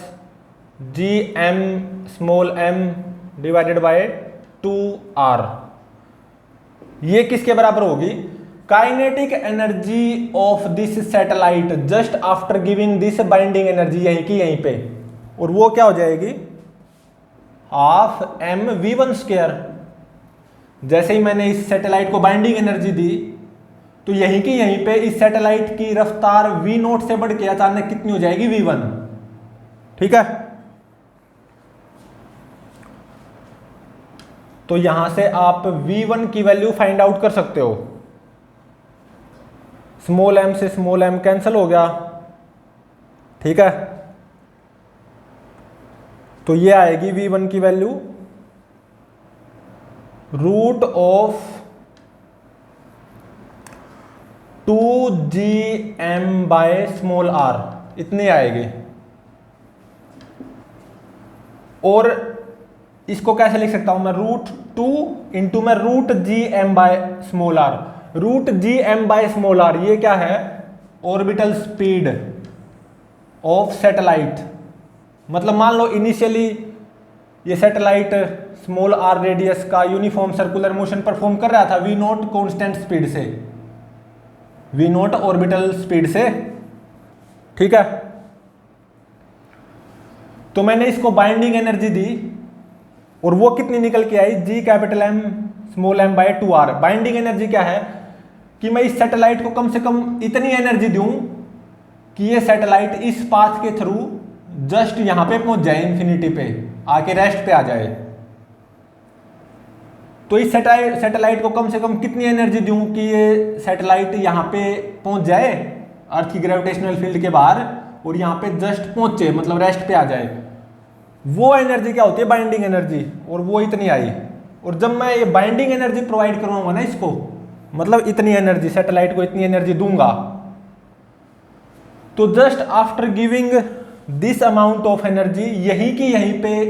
G M small M divided by 2r, ये किसके बराबर होगी, kinetic energy of this satellite just after giving this binding energy, यहीं की यहीं पे, और वो क्या हो जाएगी, हाफ एम v1 स्क्वायर। जैसे ही मैंने इस सैटेलाइट को बाइंडिंग एनर्जी दी तो यहीं की यहीं पे इस सैटेलाइट की रफ्तार v0 से बढ़ के अचानक कितनी हो जाएगी, v1, ठीक है। तो यहां से आप v1 की वैल्यू फाइंड आउट कर सकते हो, स्मॉल एम से स्मॉल एम कैंसिल हो गया, ठीक है। तो ये आएगी v1 की वैल्यू root of 2gm by small r, इतनी आएगी। और इसको कैसे लिख सकता हूं मैं, √2 इंटू में √gm by small r, √gm by small r, ये क्या है, ऑर्बिटल स्पीड ऑफ सैटेलाइट। मतलब मान लो इनिशियली ये सैटेलाइट स्मॉल r रेडियस का यूनिफॉर्म सर्कुलर मोशन परफॉर्म कर रहा था v0 कांस्टेंट स्पीड से, v0 ऑर्बिटल स्पीड से, ठीक है। तो मैंने इसको बाइंडिंग एनर्जी दी और वो कितनी निकल के आई, G capital M small M by 2r। Binding energy क्या है कि मैं इस सैटेलाइट को कम से कम इतनी एनर्जी दूं कि ये सैटेलाइट इस पाथ के थ्रू जस्ट यहां पे पहुंच जाए, इंफिनिटी पे आके रेस्ट पे आ जाए। तो इस सैटेलाइट को कम से कम कितनी एनर्जी दूं कि ये सैटेलाइट यहाँ पे पहुंच जाए अर्थ की ग्रेविटेशनल फील्ड के बाहर और यहाँ पे जस्ट पहुंचे, मतलब रेस्ट पे आ जाए। वो एनर्जी क्या होती है? Binding energy. और वो इतनी आई। और जब मैं ये बाइंडिंग एनर्जी प्रोवाइड करवाऊंगा ना इसको, मतलब इतनी एनर्जी, सैटेलाइट को इतनी एनर्जी दूंगा, तो just after giving this amount of energy, यहीं की यहीं पे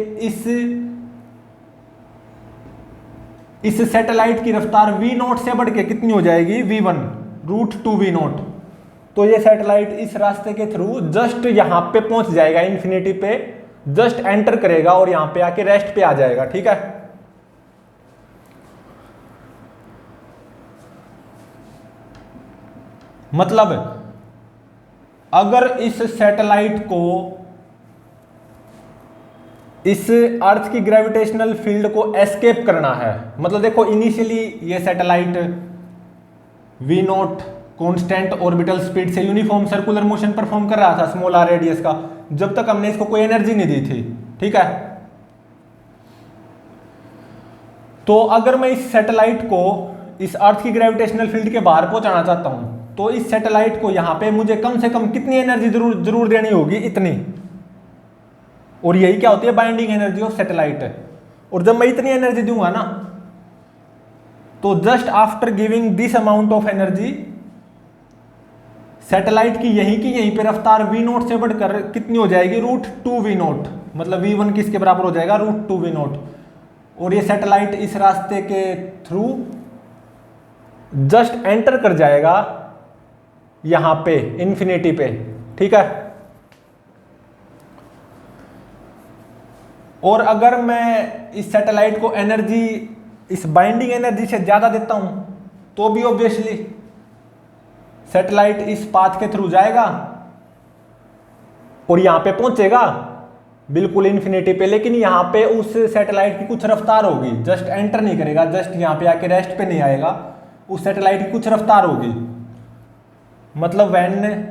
इस सैटेलाइट की रफ्तार v0 से बढ़ के कितनी हो जाएगी? v1 √2v0। तो ये सैटेलाइट इस रास्ते के थ्रू जस्ट यहां पे पहुंच जाएगा, इंफिनिटी पे जस्ट एंटर करेगा और यहां पे आके रेस्ट पे आ जाएगा। ठीक है, मतलब अगर इस सैटेलाइट को इस अर्थ की ग्रेविटेशनल फील्ड को एस्केप करना है, मतलब देखो इनिशियली ये satellite v0 constant orbital speed से यूनिफॉर्म सर्कुलर मोशन परफॉर्म कर रहा था स्मॉल r रेडियस का, जब तक हमने इसको कोई एनर्जी नहीं दी थी। ठीक है, तो अगर मैं इस सैटेलाइट को इस अर्थ की ग्रेविटेशनल फील्ड के बाहर पहुंचाना चाहता हूं, तो इस सैटेलाइट को यहां पे मुझे कम से कम कितनी एनर्जी जरूर देनी होगी? इतनी। और यही क्या होती है? Binding energy of satellite. और जब मैं इतनी एनर्जी दूंगा ना, तो just after giving this amount of energy, satellite की यहीं पे रफ्तार v0 से बढ़कर कितनी हो जाएगी? √2v0। मतलब v1 किसके बराबर हो जाएगा? √2v0। और ये सैटेलाइट इस रास्ते के थ्रू जस्ट एंटर कर जाएगा यहां पे इंफिनिटी पे। ठीक है, और अगर मैं इस सैटेलाइट को एनर्जी इस बाइंडिंग एनर्जी से ज्यादा देता हूं, तो भी ऑब्वियसली सैटेलाइट इस पाथ के थ्रू जाएगा और यहां पे पहुंचेगा बिल्कुल इंफिनिटी पे, लेकिन यहां पे उस सैटेलाइट की कुछ रफ्तार होगी, जस्ट एंटर नहीं करेगा, जस्ट यहां पे आके रेस्ट पे नहीं आएगा, उस सैटेलाइट की कुछ रफ्तार होगी। मतलब when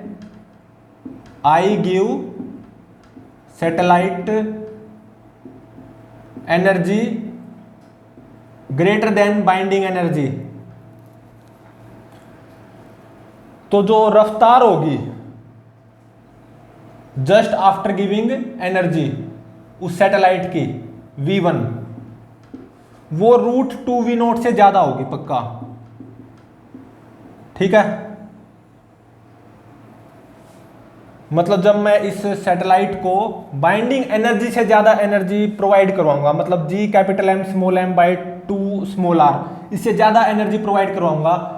I give satellite energy greater than binding energy, तो जो रफ्तार होगी जस्ट आफ्टर गिविंग एनर्जी उस सैटेलाइट की v1, वो √2v0 से ज्यादा होगी पक्का। ठीक है, मतलब जब मैं इस सैटेलाइट को बाइंडिंग एनर्जी से ज्यादा एनर्जी प्रोवाइड करवाऊंगा, मतलब G∠M2r, इससे ज्यादा एनर्जी प्रोवाइड करवाऊंगा,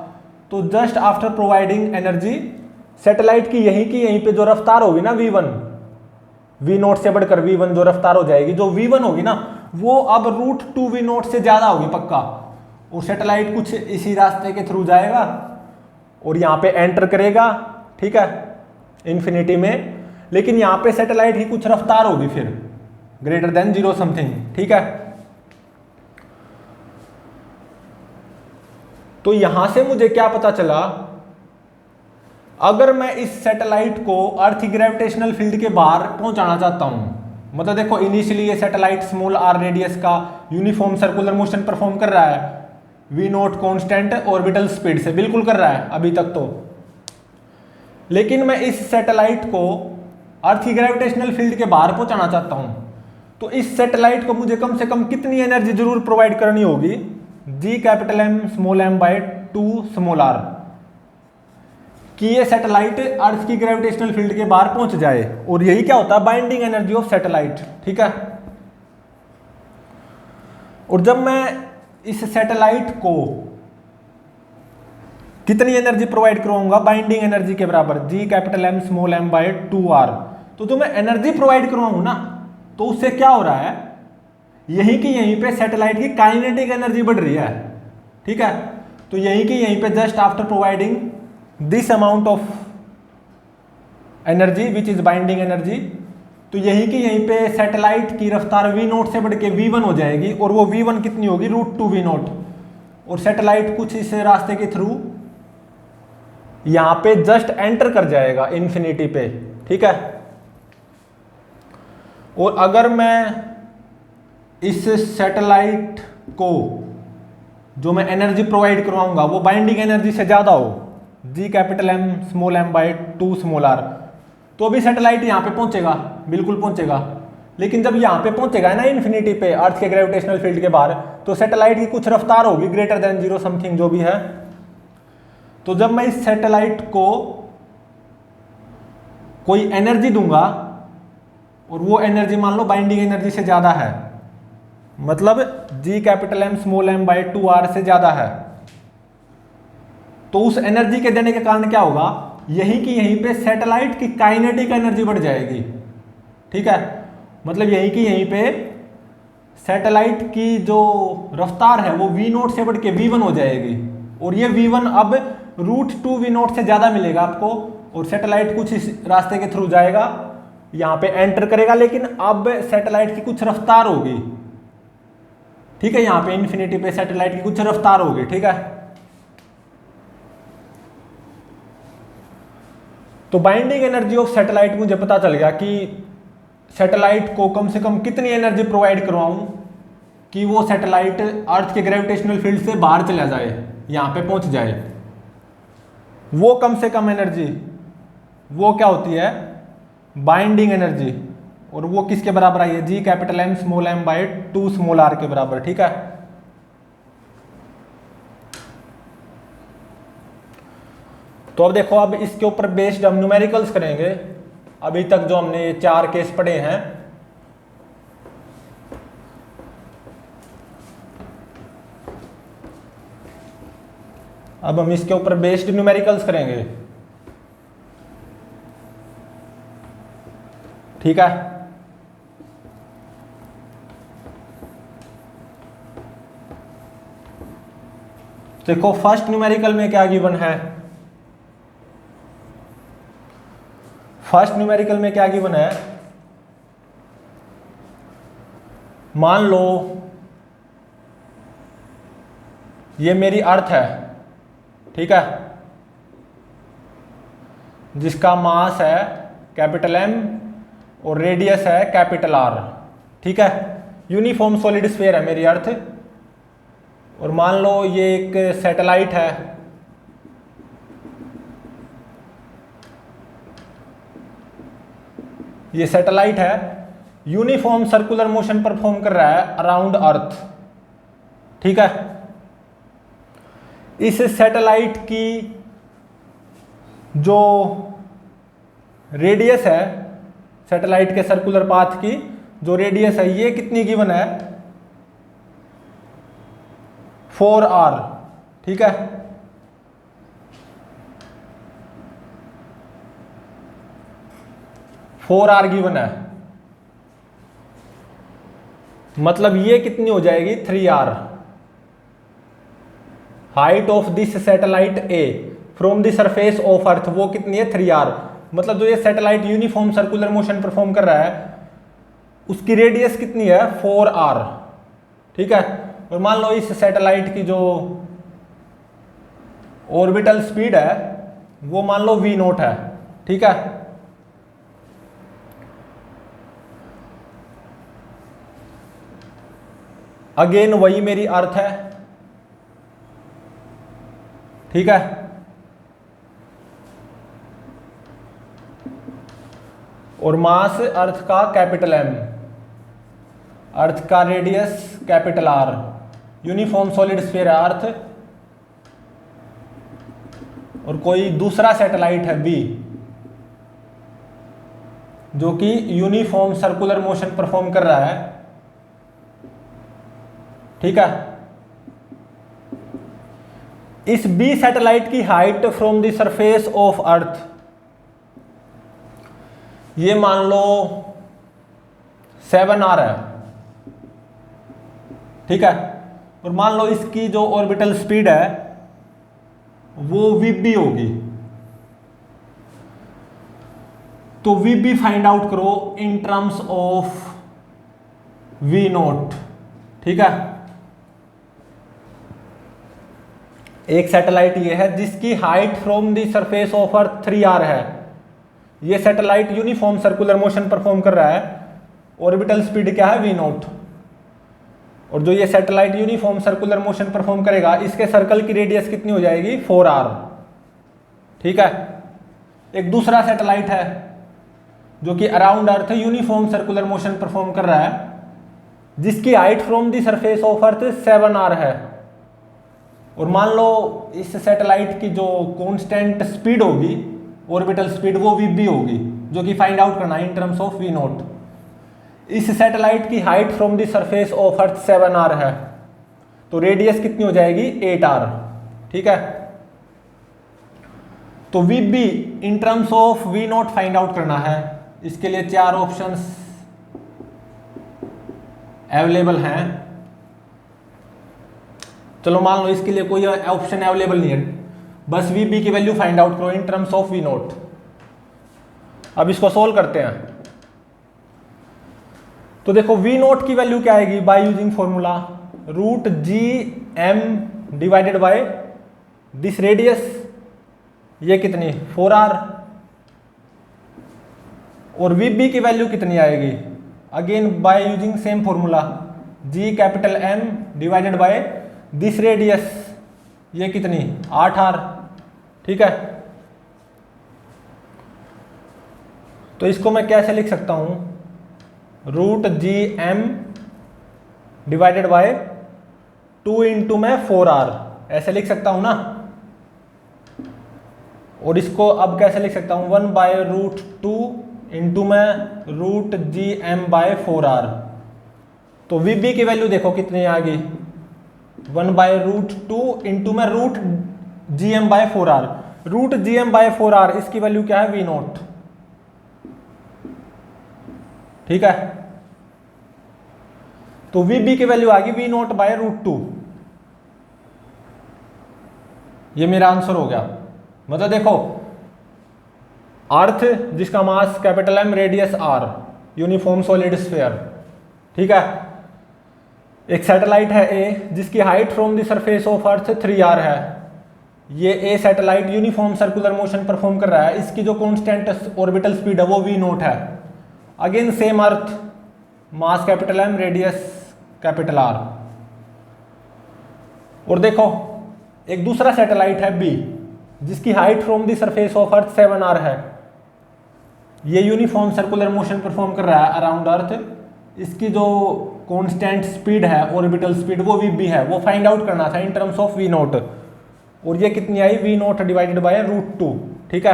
तो just after providing energy satellite की यहीं पे जो रफ्तार होगी ना v0 से बढ़कर v1 जो रफ्तार हो जाएगी, जो v1 होगी ना, वो अब √2v0 से ज्यादा होगी पक्का। और सैटेलाइट कुछ इसी रास्ते के थ्रू जाएगा और यहां पे एंटर करेगा। ठीक है, इंफिनिटी में, लेकिन यहां पे सैटेलाइट की कुछ रफ्तार होगी फिर ग्रेटर देन 0 समथिंग। ठीक है, तो यहां से मुझे क्या पता चला, अगर मैं इस सैटेलाइट को अर्थ की ग्रेविटेशनल फील्ड के बाहर पहुंचाना चाहता हूं, मतलब देखो इनिशियली ये सैटेलाइट स्मॉल r रेडियस का यूनिफॉर्म सर्कुलर मोशन परफॉर्म कर रहा है v0 कांस्टेंट ऑर्बिटल स्पीड से, बिल्कुल कर रहा है अभी तक तो, लेकिन मैं इस सैटेलाइट को अर्थ की ग्रेविटेशनल फील्ड के बाहर पहुंचाना चाहता हूं, तो इस सैटेलाइट को मुझे कम से कम कितनी एनर्जी जरूर प्रोवाइड करनी होगी? G∠M2r, कि ये सैटेलाइट अर्थ की ग्रेविटेशनल फील्ड के बाहर पहुंच जाए। और यही क्या होता है? Binding energy of satellite. ठीक है, और जब मैं इस सैटेलाइट को कितनी एनर्जी प्रोवाइड करवाऊंगा? बाइंडिंग एनर्जी के बराबर G∠M2r, तो जो मैं एनर्जी प्रोवाइड करवाऊंगा ना, तो उससे क्या हो रहा है? यहीं पे सैटेलाइट की काइनेटिक एनर्जी बढ़ रही है। ठीक है, तो यहीं पे just after providing this amount of energy which is binding energy, तो यहीं पे सैटेलाइट की रफ्तार v0 से बढ़ के v1 हो जाएगी, और वो v1 कितनी होगी? √2v0। और सैटेलाइट कुछ इस रास्ते के थ्रू यहां पे जस्ट एंटर कर जाएगा इंफिनिटी पे। ठीक है, और अगर मैं इस सैटेलाइट को जो मैं एनर्जी प्रोवाइड करवाऊंगा वो बाइंडिंग एनर्जी से ज़्यादा हो, G capital M small M by 2 small R, तो अभी सैटेलाइट यहाँ पे पहुंचेगा, बिल्कुल पहुंचेगा। लेकिन जब यहाँ पे पहुंचेगा ना इन्फिनिटी पे अर्थ के ग्रेविटेशनल फील्ड के बाहर, तो सैटेलाइट की कुछ रफ्तार होगी ग्रेटर देन 0 समथिंग जो भी है। तो जब मैं इस सैटेलाइट को कोई एनर्जी दूंगा और वो एनर्जी मान लो बाइंडिंग एनर्जी से ज्यादा है, मतलब G capital M small M by 2 R से ज्यादा है, तो उस एनर्जी के देने के कारण क्या होगा, यहीं की यहीं पे सैटेलाइट की काइनेटिक एनर्जी बढ़ जाएगी। ठीक है, मतलब यहीं की यहीं पे सैटेलाइट की जो रफ्तार है वो v0 से बढ़ के v1 हो जाएगी, और ये v1 अब √2v0 से ज्यादा मिलेगा आपको, और सैटेलाइट कुछ इस रास्ते के थ्रू जाएगा, यहाँ पे एंटर करेगा, लेकिन अब सैटेलाइट की कुछ रफ्तार होगी। ठीक है, यहाँ पे इन्फिनिटी पे सैटेलाइट की कुछ रफ्तार होगी। ठीक है, तो बाइंडिंग एनर्जी ऑफ सैटेलाइट मुझे पता चल गया कि सैटेलाइट को कम से कम कितनी एनर्जी प्रोवाइड करवाऊं कि वो सैटेलाइट अर्थ के ग्रेविटेशनल फील्ड से बाहर चला जाए, यहाँ पे पहुंच जाए। वो कम से कम एनर्जी वो क्या होती है, बाइंडिंग एनर्जी, और वो किसके बराबर आई है, G capital M small M by 2 small R के बराबर। ठीक है, तो अब देखो, अब इसके ऊपर बेस्ड हम न्यूमेरिकल्स करेंगे। अभी तक जो हमने ये 4 केस पढ़े हैं, अब हम इसके ऊपर बेस्ड न्यूमेरिकल्स करेंगे। ठीक है, देखो फर्स्ट न्यूमेरिकल में क्या गिवन है, फर्स्ट न्यूमेरिकल में क्या गिवन है, मान लो ये मेरी अर्थ है। ठीक है, जिसका मास है कैपिटल एम और रेडियस है कैपिटल आर। ठीक है, यूनिफॉर्म सॉलिड स्फीयर है मेरी अर्थ, और मान लो ये एक सैटेलाइट है, ये सैटेलाइट है, यूनिफॉर्म सर्कुलर मोशन परफॉर्म कर रहा है अराउंड अर्थ। ठीक है, इस सैटेलाइट की जो रेडियस है, सैटेलाइट के सर्कुलर पाथ की जो रेडियस है, ये कितनी गिवन है, 4r। ठीक है, फोर आर गिवन है, मतलब ये कितनी हो जाएगी, 3r। Height of this satellite A from the surface of अर्थ वो कितनी है, 3r। मतलब जो ये satellite uniform circular motion perform कर रहा है उसकी रेडियस कितनी है, 4r। ठीक है, और मान लो इस सैटेलाइट की जो ऑर्बिटल स्पीड है वो मान लो v0 है। ठीक है, अगेन वही मेरी अर्थ है। ठीक है, और मास अर्थ का कैपिटल एम, अर्थ का radius capital R, uniform solid sphere है अर्थ, और कोई दूसरा सैटेलाइट है बी जो कि यूनिफॉर्म सर्कुलर मोशन परफॉर्म कर रहा है। ठीक है, इस बी सैटेलाइट की height from the surface of अर्थ ये मान लो 7r है। ठीक है, और मान लो इसकी जो ऑर्बिटल स्पीड है वो vb होगी, तो vb फाइंड आउट करो इन टर्म्स ऑफ v0। ठीक है, एक सैटेलाइट ये है जिसकी height from the surface of earth 3r है, ये satellite uniform circular motion perform कर रहा है, ऑर्बिटल स्पीड क्या है, v0। और जो ये satellite uniform circular motion perform करेगा, इसके सर्कल की रेडियस कितनी हो जाएगी, 4r। ठीक है। एक दूसरा सैटेलाइट है जो कि अराउंड अर्थ यूनिफॉर्म सर्कुलर मोशन परफॉर्म कर रहा है, जिसकी height from the surface of Earth 7r है। और मान लो इस सैटेलाइट की जो कांस्टेंट स्पीड होगी, ऑर्बिटल स्पीड, वो vb होगी, जो कि फाइंड आउट करना है in terms of v not. इस सैटेलाइट की height from the surface of Earth 7r है, तो रेडियस कितनी हो जाएगी, 8r। ठीक है। तो vb in terms of v not find out करना है। इसके लिए 4 ऑप्शंस अवेलेबल हैं। चलो मान लो इसके लिए कोई ऑप्शन अवेलेबल नहीं है, बस vb की वैल्यू फाइंड आउट करो in terms of v not. अब इसको सोल्व करते हैं। तो देखो v नॉट की वैल्यू क्या आएगी, by using formula √gm divided by this radius, ये कितनी, 4r। और vb की वैल्यू कितनी आएगी, again by using same formula Gm divided by this radius, ये कितनी, 8r। ठीक है। तो इसको मैं कैसे लिख सकता हूं, √gm डिवाइडेड बाय 2 इंटू में 4r, ऐसे लिख सकता हूं ना। और इसको अब कैसे लिख सकता हूं, 1/√2 इंटू में √gm बाय 4r। तो vb की वैल्यू देखो कितनी आ गई, 1/√2 इंटू में √gm bye 4r। √gm bye 4r इसकी वैल्यू क्या है, v नॉट। ठीक है। तो vb की वैल्यू आ गई v नॉट बाय √2। ये मेरा आंसर हो गया। मतलब देखो, अर्थ जिसका मास capital M, radius r, uniform solid sphere. ठीक है। एक सैटेलाइट है A जिसकी height from the surface of earth 3r है। ये A satellite uniform circular motion perform कर रहा है। इसकी जो कांस्टेंट ऑर्बिटल स्पीड है वो v नॉट है। Again same Earth, mass capital M, radius capital R। और देखो एक दूसरा सैटेलाइट है B जिसकी height from the surface of Earth 7r है। ये यूनिफॉर्म सर्कुलर मोशन परफॉर्म कर रहा है अराउंड अर्थ। इसकी जो कांस्टेंट स्पीड है, ऑर्बिटल स्पीड, वो vb है, वो फाइंड आउट करना था in terms of v not. और ये कितनी आई, v नॉट डिवाइडेड बाय √2। ठीक है।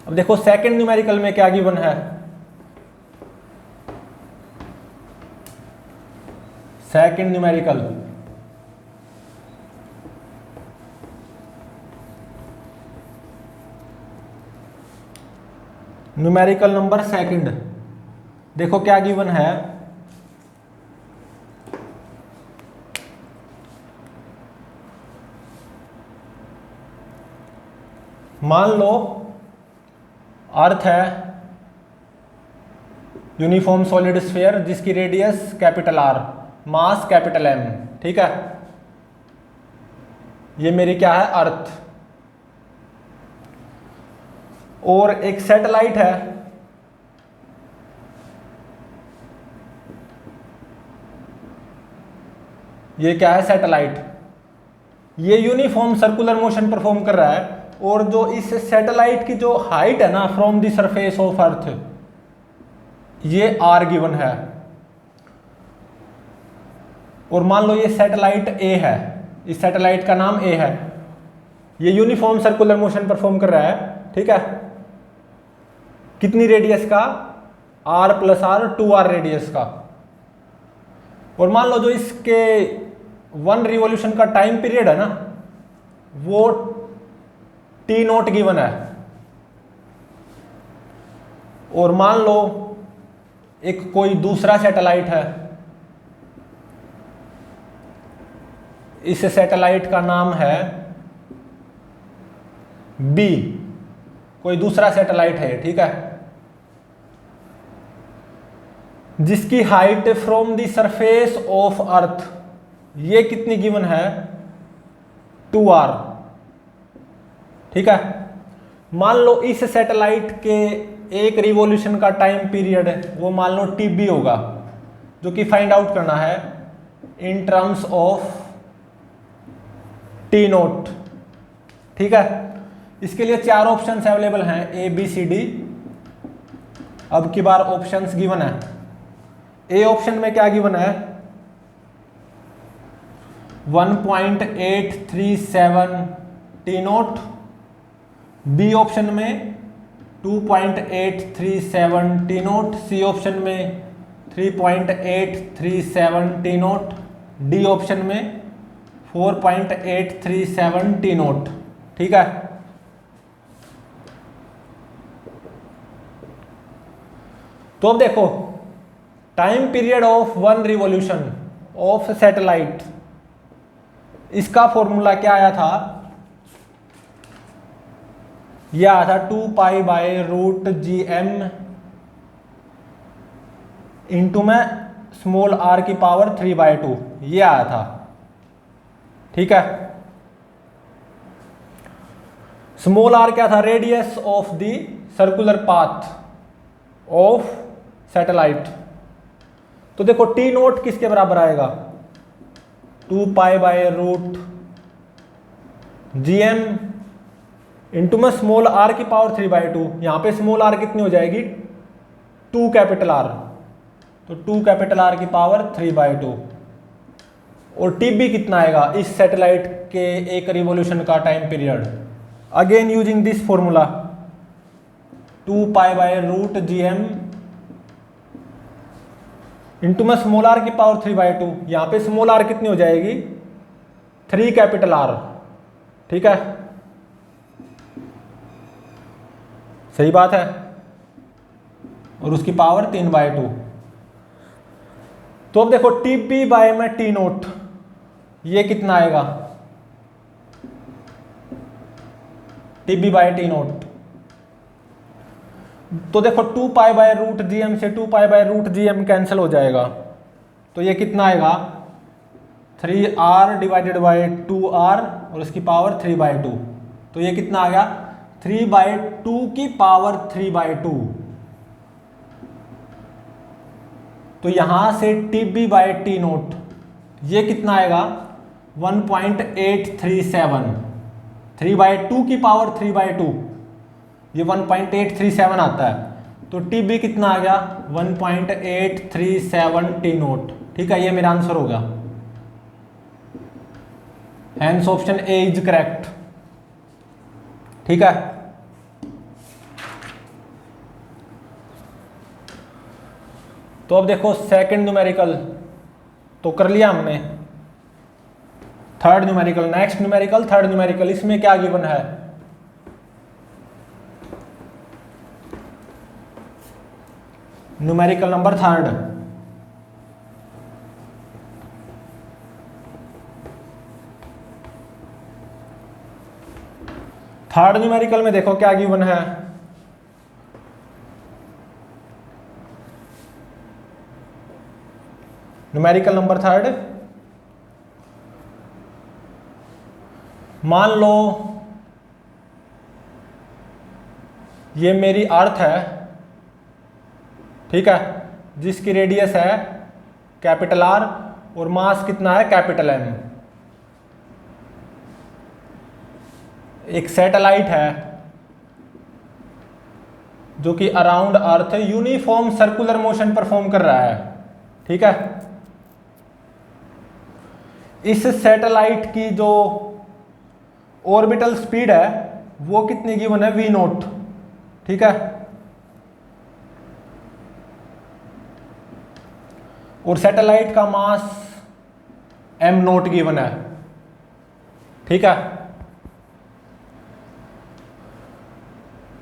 अब देखो सेकंड न्यूमेरिकल में क्या गिवन है, second numerical numerical number second. देखो क्या गिवन है, मान लो अर्थ है यूनिफॉर्म सॉलिड स्फीयर जिसकी रेडियस कैपिटल R, मास कैपिटल M। ठीक है। ये मेरी क्या है, अर्थ। और एक सैटेलाइट है ये क्या है, सैटेलाइट। ये यूनिफॉर्म सर्कुलर मोशन परफॉर्म कर रहा है। और जो इस सैटेलाइट की जो हाइट है ना फ्रॉम द सरफेस ऑफ अर्थ, ये r गिवन है। और मान लो ये सैटेलाइट A है, इस सैटेलाइट का नाम A है। ये यूनिफॉर्म सर्कुलर मोशन परफॉर्म कर रहा है। ठीक है। कितनी रेडियस का, r + r 2r रेडियस का। और मान लो जो इसके 1 रिवॉल्यूशन का टाइम पीरियड है ना, वो t नॉट गिवन है। और मान लो एक कोई दूसरा सैटेलाइट है, इस सैटेलाइट का नाम है B, कोई दूसरा सैटेलाइट है। ठीक है। जिसकी height from the surface of अर्थ, ये कितनी गिवन है, 2r। ठीक है। मान लो इस सैटेलाइट के एक रिवॉल्यूशन का टाइम पीरियड वो मान लो TB होगा, जो कि फाइंड आउट करना है in terms of T note. ठीक है, इसके लिए 4 ऑप्शंस अवेलेबल हैं ABCD। अब की बार ऑप्शंस गिवन है। ए ऑप्शन में क्या गिवन है 1.837 T नोट, बी ऑप्शन में 2.837 T नोट, सी ऑप्शन में 3.837 T नोट, डी ऑप्शन में 4.837 T नोट। ठीक है, तो अब देखो time period of one revolution of satellite, इसका फॉर्मूला क्या आया था, यह आया था 2π/√GM इंटू में स्मॉल r की पावर 3/2, ये आया था। ठीक है, स्मॉल r क्या था, radius of the circular path of satellite. तो देखो T नोट किसके बराबर आएगा 2π/√GM इंटू में स्मॉल r की पावर 3/2। यहां पे स्मॉल r कितनी हो जाएगी 2 कैपिटल R, तो 2 कैपिटल R की पावर 3/2। और TB कितना आएगा इस सैटेलाइट के एक रिवॉल्यूशन का time period, again using this formula 2π/√GM into में स्मॉल r की पावर 3/2। यहां पे स्मॉल r कितनी हो जाएगी 3 कैपिटल R। ठीक है, सही बात है, और उसकी पावर 3/2। तो अब देखो TB बाय में T नोट, ये कितना आएगा TB बाय T नोट। तो देखो 2π/√GM से 2π/√GM कैंसिल हो जाएगा, तो ये कितना आएगा 3R डिवाइडेड बाय 2R और उसकी पावर 3/2। तो ये कितना आ गया 3/2 की पावर 3/2। तो यहां से TB बाय T नोट ये कितना आएगा 1.837, 3/2 की पावर 3/2, ये 1.837 आता है। तो TB कितना आ गया 1.837 T नोट। ठीक है, ये मेरा आंसर होगा, hence option A is correct. ठीक है, तो अब देखो सेकंड न्यूमेरिकल तो कर लिया हमने, third numerical, next numerical third numerical, इसमें क्या गिवन है numerical number third. Third numerical में देखो क्या गिवन है, न्यूमेरिकल नंबर थर्ड, मान लो ये मेरी अर्थ है, ठीक है, जिसकी रेडियस है कैपिटल R और मास कितना है कैपिटल M। एक सैटेलाइट है जो कि अराउंड अर्थ यूनिफॉर्म सर्कुलर मोशन परफॉर्म कर रहा है। ठीक है, इस सैटेलाइट की जो ऑर्बिटल स्पीड है वो कितनी गिवन है v नोट। ठीक है, और सैटेलाइट का मास m नोट गिवन है। ठीक है,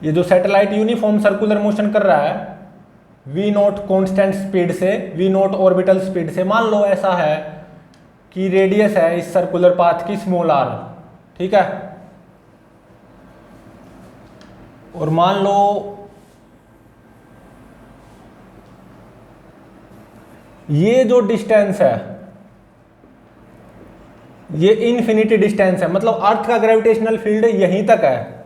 ये जो सैटेलाइट यूनिफॉर्म सर्कुलर मोशन कर रहा है v नोट कांस्टेंट स्पीड से, v नोट ऑर्बिटल स्पीड से, मान लो ऐसा है कि रेडियस है इस सर्कुलर पाथ की स्मॉल r। ठीक है, और मान लो ये जो डिस्टेंस है ये इन्फिनिटी डिस्टेंस है, मतलब अर्थ का ग्रेविटेशनल फील्ड यहीं तक है।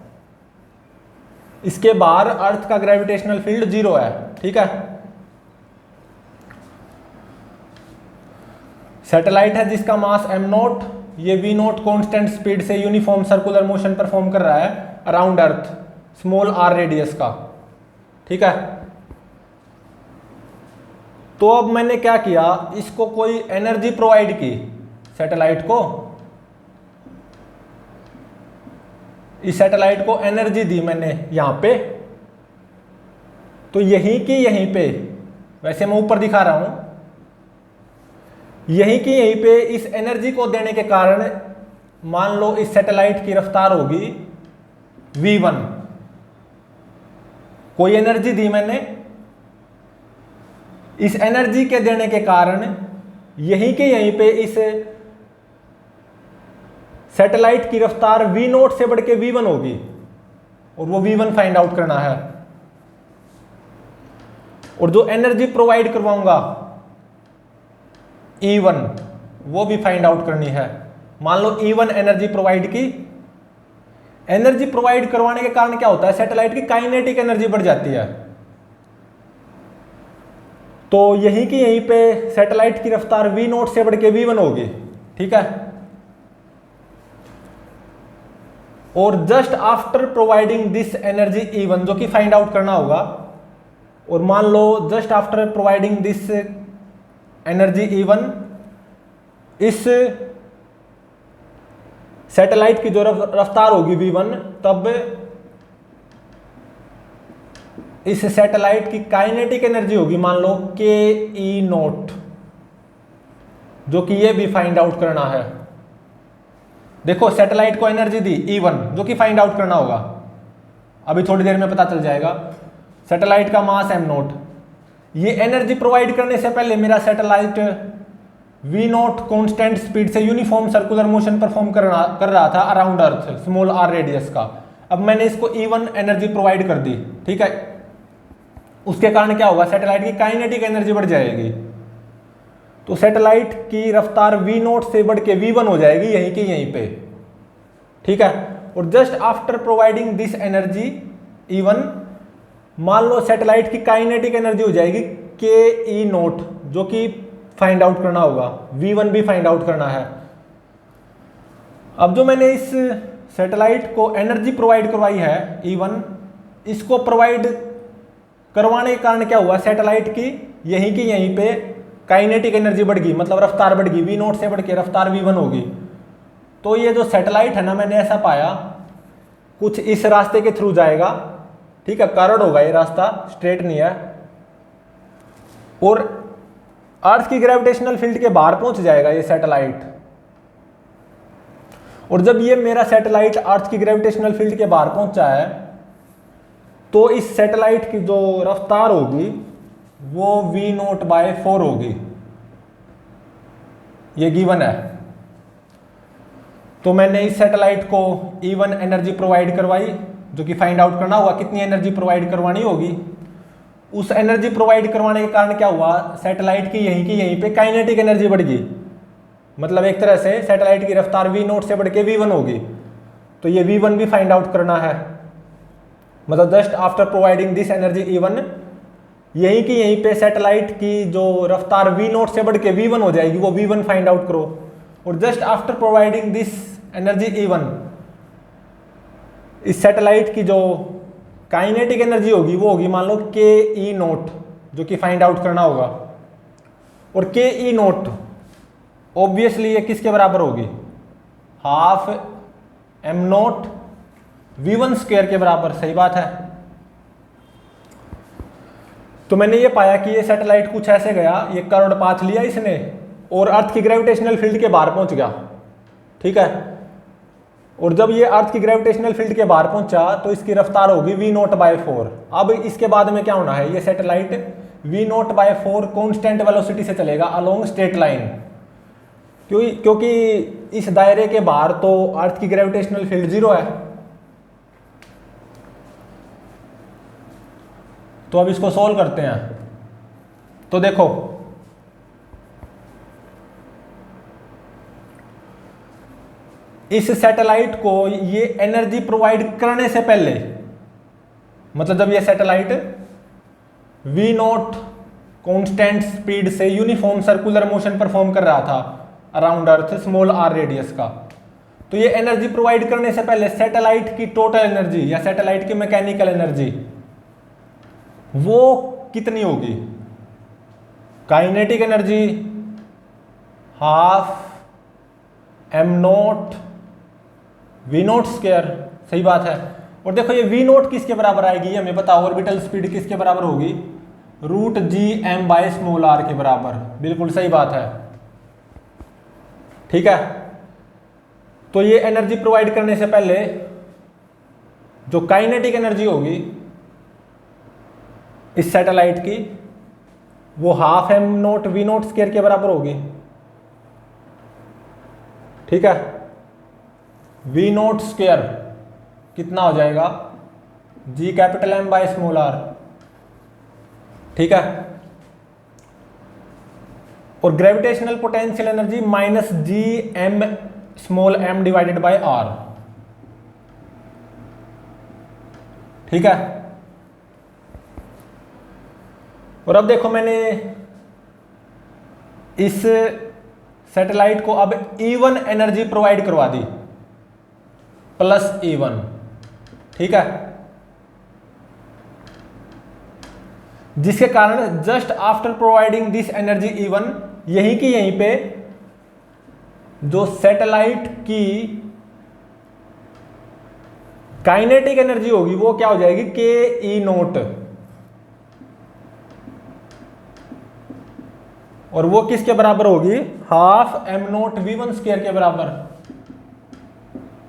इसके बाहर अर्थ का ग्रेविटेशनल फील्ड 0 है। ठीक है, सैटेलाइट है जिसका मास m0, ये v0 कांस्टेंट स्पीड से यूनिफॉर्म सर्कुलर मोशन परफॉर्म कर रहा है around earth small r radius का। ठीक है, तो अब मैंने क्या किया, इसको कोई एनर्जी प्रोवाइड की, सैटेलाइट को, इस सैटेलाइट को एनर्जी दी मैंने यहां पे, तो यहीं की यहीं पे, वैसे मैं ऊपर दिखा रहा हूं, यहीं की यहीं पे इस एनर्जी को देने के कारण मान लो इस सैटेलाइट की रफ्तार होगी v1। कोई एनर्जी दी मैंने, इस एनर्जी के देने के कारण यहीं के यहीं पे इस सैटेलाइट की रफ्तार v0 से बढ़ के v1 होगी, और वो v1 फाइंड आउट करना है। और जो एनर्जी प्रोवाइड करवाऊंगा E1, वो भी फाइंड आउट करनी है। मान लो E1 एनर्जी प्रोवाइड की, एनर्जी प्रोवाइड करवाने के कारण क्या होता है, सैटेलाइट की काइनेटिक एनर्जी बढ़ जाती है। तो यहीं की यहीं पे सैटेलाइट की रफ्तार v0 से बढ़ के v1 होगी। ठीक है, और just after providing this energy E1, जो कि फाइंड आउट करना होगा, और मान लो just after providing this energy E1, इस सैटेलाइट की जो रफ्तार होगी v1, तब इस सैटेलाइट की काइनेटिक एनर्जी होगी मान लो ke0, जो कि ये भी फाइंड आउट करना है। देखो सैटेलाइट को एनर्जी दी E1, जो कि फाइंड आउट करना होगा, अभी थोड़ी देर में पता चल जाएगा। सैटेलाइट का मास m0, ये एनर्जी प्रोवाइड करने से पहले मेरा सैटेलाइट v0 कांस्टेंट स्पीड से यूनिफॉर्म सर्कुलर मोशन परफॉर्म कर रहा था around earth small r radius का। अब मैंने इसको E1 एनर्जी प्रोवाइड कर दी। ठीक है, उसके कारण क्या होगा, सैटेलाइट की काइनेटिक एनर्जी बढ़ जाएगी, तो सैटेलाइट की रफ्तार v0 से बढ़ के v1 हो जाएगी यहीं की यहीं पे। ठीक है, और just after providing this energy E1, मान लो सैटेलाइट की काइनेटिक एनर्जी हो जाएगी ke0, जो कि फाइंड आउट करना होगा, v1 भी फाइंड आउट करना है। अब जो मैंने इस सैटेलाइट को एनर्जी प्रोवाइड करवाई है E1, इसको प्रोवाइड करवाने के कारण क्या हुआ, सैटेलाइट की यहीं की यहीं पे काइनेटिक एनर्जी बढ़ गई, मतलब रफ्तार बढ़ गई, v0 से बढ़ के रफ्तार v1 होगी। तो ये जो सैटेलाइट है ना, मैंने ऐसा पाया कुछ इस रास्ते के थ्रू जाएगा। ठीक है, कर्व्ड होगा ये रास्ता, स्ट्रेट नहीं है, और अर्थ की ग्रेविटेशनल फील्ड के बाहर पहुंच जाएगा ये सैटेलाइट। और जब ये मेरा सैटेलाइट अर्थ की ग्रेविटेशनल फील्ड के बाहर पहुंचा है, तो इस सैटेलाइट की जो रफ्तार होगी वो v0/4 होगी, ये गिवन है। तो मैंने इस सैटेलाइट को E1 एनर्जी प्रोवाइड करवाई, जो कि फाइंड आउट करना होगा कितनी एनर्जी प्रोवाइड करवानी होगी। उस एनर्जी प्रोवाइड करवाने के कारण क्या हुआ, सैटेलाइट की यहीं पे काइनेटिक एनर्जी बढ़ गई, मतलब एक तरह से सैटेलाइट की रफ्तार v0 से बढ़ के v1 होगी। तो ये v1 भी फाइंड आउट करना है, मतलब just after providing this energy E1, यहीं की यहीं पे सैटेलाइट की जो रफ्तार v0 से बढ़ के v1 हो जाएगी, वो v1 फाइंड आउट करो। और just after providing this energy E1, इस सैटेलाइट की जो काइनेटिक एनर्जी होगी वो होगी मान लो ke0, जो कि फाइंड आउट करना होगा। और ke0 ऑब्वियसली ये किसके बराबर होगी, हाफ m0 v1 स्क्वायर के बराबर। सही बात है। तो मैंने ये पाया कि ये सैटेलाइट कुछ ऐसे गया, ये कर्व्ड पाथ लिया इसने और अर्थ की ग्रेविटेशनल फील्ड के बाहर पहुंच गया। ठीक है, और जब ये अर्थ की ग्रेविटेशनल फील्ड के बाहर पहुंचा तो इसकी रफ्तार होगी v0/4। अब इसके बाद में क्या होना है, ये सैटेलाइट v0/4 कांस्टेंट वेलोसिटी से चलेगा अलोंग स्ट्रेट लाइन, क्योंकि इस दायरे के बाहर तो अर्थ की ग्रेविटेशनल फील्ड 0 है। तो अब इसको सोल्व करते हैं। तो देखो इस सैटेलाइट को ये एनर्जी प्रोवाइड करने से पहले मतलब जब ये satellite v naught constant speed से यूनिफॉर्म सर्कुलर मोशन परफॉर्म कर रहा था around earth small R radius का, तो ये एनर्जी प्रोवाइड करने से पहले सैटेलाइट की टोटल एनर्जी या सैटेलाइट की मैकेनिकल एनर्जी वो कितनी होगी? Kinetic energy half M naught we not square, सही बात है। और देखो ये वी नॉट किसके बराबर आएगी, ये हमें पता, ऑर्बिटल स्पीड किसके बराबर होगी? Root G M by small R के बराबर, बिल्कुल सही बात है। ठीक है, तो ये एनर्जी प्रोवाइड करने से पहले जो काइनेटिक एनर्जी होगी इस सैटेलाइट की वो half M naught we not square के बराबर होगी। ठीक है, वी नॉट स्क्वायर कितना हो जाएगा? G capital M by small R. ठीक है, और gravitational potential energy minus G M small M divided by R. ठीक है, और अब देखो मैंने इस सैटेलाइट को अब इवन एनर्जी प्रोवाइड करवा दी, प्लस इवन। ठीक है, जिसके कारण just after providing this energy even, यहीं की यहीं पे जो सैटेलाइट की काइनेटिक एनर्जी होगी वो क्या हो जाएगी? के ई नोट, और वो किसके बराबर होगी? Half M naught v one square के बराबर।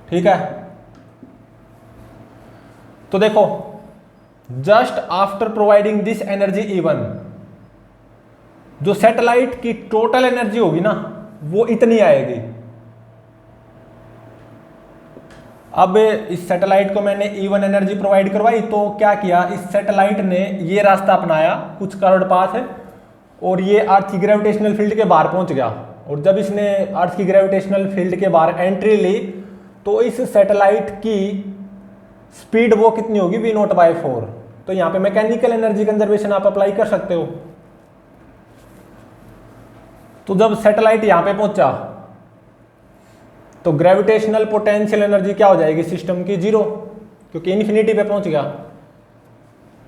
ठीक है, तो देखो just after providing this energy even, जो सैटेलाइट की टोटल एनर्जी होगी ना वो इतनी आएगी। अब इस सैटेलाइट को मैंने इवन एनर्जी प्रोवाइड करवाई, तो क्या किया, इस सैटेलाइट ने ये रास्ता अपनाया, कुछ करोड़ पाथ है, और ये अर्थ की ग्रेविटेशनल फील्ड के बाहर पहुंच गया। और जब इसने अर्थ की ग्रेविटेशनल फील्ड के बाहर एंट्री ली तो इस सैटेलाइट की स्पीड वो कितनी होगी? V naught by 4। तो यहां पे मैकेनिकल एनर्जी कंजर्वेशन आप अप्लाई कर सकते हो। तो जब सैटेलाइट यहां पे पहुंचा तो ग्रेविटेशनल पोटेंशियल एनर्जी क्या हो जाएगी सिस्टम की? 0, क्योंकि इन्फिनिटी पे पहुंच गया।